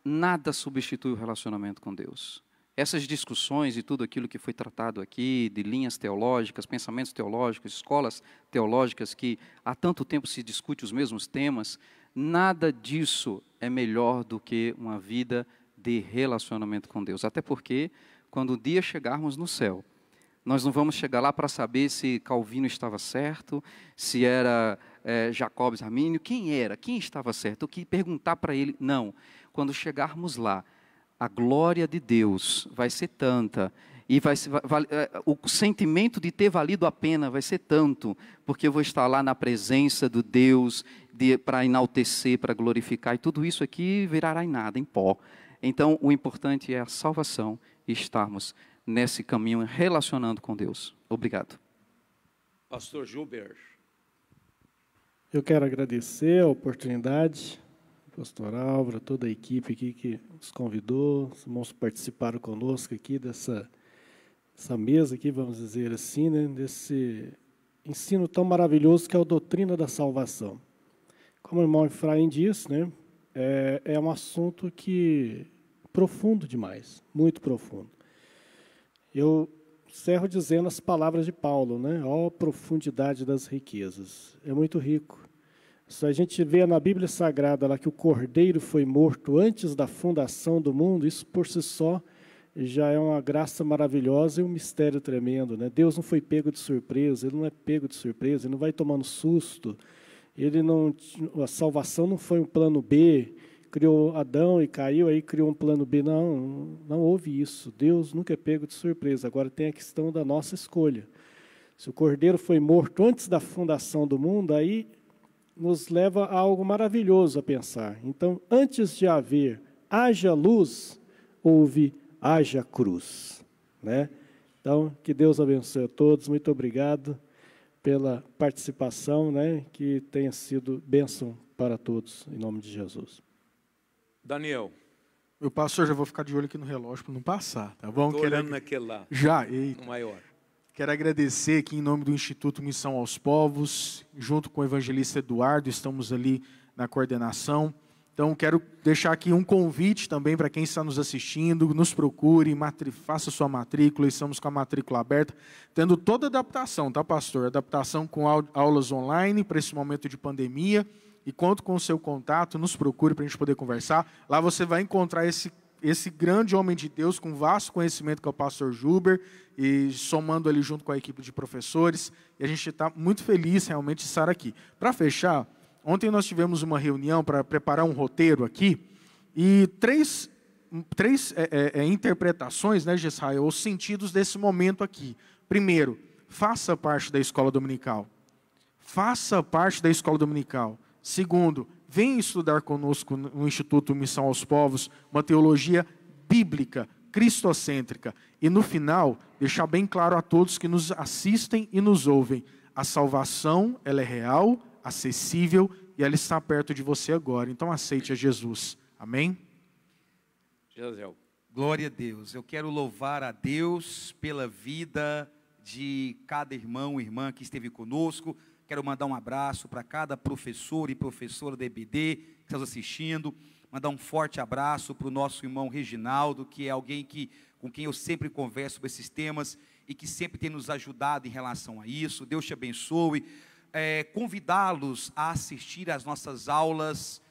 nada substitui o relacionamento com Deus. Essas discussões e tudo aquilo que foi tratado aqui, de linhas teológicas, pensamentos teológicos, escolas teológicas que há tanto tempo se discute os mesmos temas, nada disso é melhor do que uma vida de relacionamento com Deus. Até porque, quando o dia chegarmos no céu, nós não vamos chegar lá para saber se Calvino estava certo, se era Jacobs Armínio, quem estava certo, o que perguntar para ele, não. Quando chegarmos lá, a glória de Deus vai ser tanta, e o sentimento de ter valido a pena vai ser tanto, porque eu vou estar lá na presença do Deus, para enaltecer, para glorificar, e tudo isso aqui virará em nada, em pó. Então, o importante é a salvação e estarmos nesse caminho relacionando com Deus. Obrigado. Pastor Gilber. Eu quero agradecer a oportunidade, pastor Álvaro, toda a equipe aqui que nos convidou, os irmãos participaram conosco aqui dessa mesa aqui, vamos dizer assim, né, desse ensino tão maravilhoso que é a doutrina da salvação. Como o irmão Efraim disse, né, é um assunto profundo demais, muito profundo. Eu encerro dizendo as palavras de Paulo, né, ó profundidade das riquezas, é muito rico. Se a gente vê na Bíblia Sagrada lá que o Cordeiro foi morto antes da fundação do mundo, isso por si só já é uma graça maravilhosa e um mistério tremendo, né? Deus não foi pego de surpresa, Ele não é pego de surpresa, Ele não vai tomando susto, a salvação não foi um plano B, criou Adão e caiu, aí criou um plano B, não houve isso, Deus nunca é pego de surpresa. Agora tem a questão da nossa escolha. Se o Cordeiro foi morto antes da fundação do mundo, aí nos leva a algo maravilhoso a pensar. Então, antes de haver haja luz, houve haja cruz, né? Então, que Deus abençoe a todos. Muito obrigado pela participação, né? Que tenha sido bênção para todos, em nome de Jesus. Daniel. Meu pastor, já vou ficar de olho aqui no relógio para não passar, tá bom? Estou olhando naquele lá. Já, no maior. Quero agradecer aqui em nome do Instituto Missão aos Povos, junto com o evangelista Eduardo, estamos ali na coordenação. Então, quero deixar aqui um convite também para quem está nos assistindo, nos procure, faça sua matrícula, estamos com a matrícula aberta, tendo toda a adaptação, tá, pastor? Adaptação com aulas online para esse momento de pandemia, e conto com o seu contato, nos procure para a gente poder conversar. Lá você vai encontrar esse grande homem de Deus com vasto conhecimento que é o pastor Juber, e somando ali junto com a equipe de professores, e a gente está muito feliz realmente de estar aqui. Para fechar, ontem nós tivemos uma reunião para preparar um roteiro aqui, e três interpretações, né, de Israel, os sentidos desse momento aqui. Primeiro, faça parte da escola dominical. Faça parte da escola dominical. Segundo, venha estudar conosco no Instituto Missão aos Povos uma teologia bíblica, cristocêntrica. E no final, deixar bem claro a todos que nos assistem e nos ouvem, a salvação, ela é real, acessível e ela está perto de você agora. Então aceite a Jesus. Amém? Gisele. Glória a Deus. Eu quero louvar a Deus pela vida de cada irmão e irmã que esteve conosco. Quero mandar um abraço para cada professor e professora da EBD que está nos assistindo. Mandar um forte abraço para o nosso irmão Reginaldo, que é alguém com quem eu sempre converso sobre esses temas e que sempre tem nos ajudado em relação a isso. Deus te abençoe. Convidá-los a assistir às nossas aulas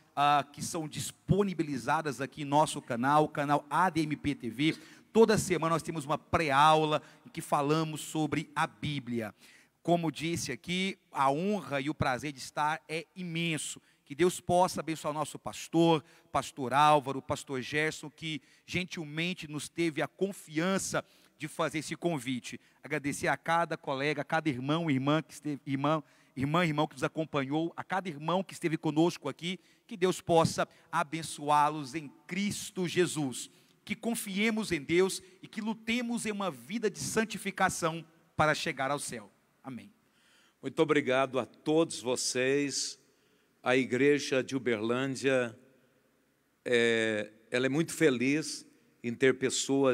que são disponibilizadas aqui em nosso canal, o canal ADMP TV. Toda semana nós temos uma pré-aula em que falamos sobre a Bíblia. Como disse aqui, a honra e o prazer de estar é imenso. Que Deus possa abençoar o nosso pastor Álvaro, pastor Gerson, que gentilmente nos teve a confiança de fazer esse convite. Agradecer a cada colega, a cada irmão e irmã que esteve, irmão que nos acompanhou, a cada irmão que esteve conosco aqui, que Deus possa abençoá-los em Cristo Jesus. Que confiemos em Deus e que lutemos em uma vida de santificação para chegar ao céu. Amém. Muito obrigado a todos vocês. A igreja de Uberlândia, ela é muito feliz em ter pessoas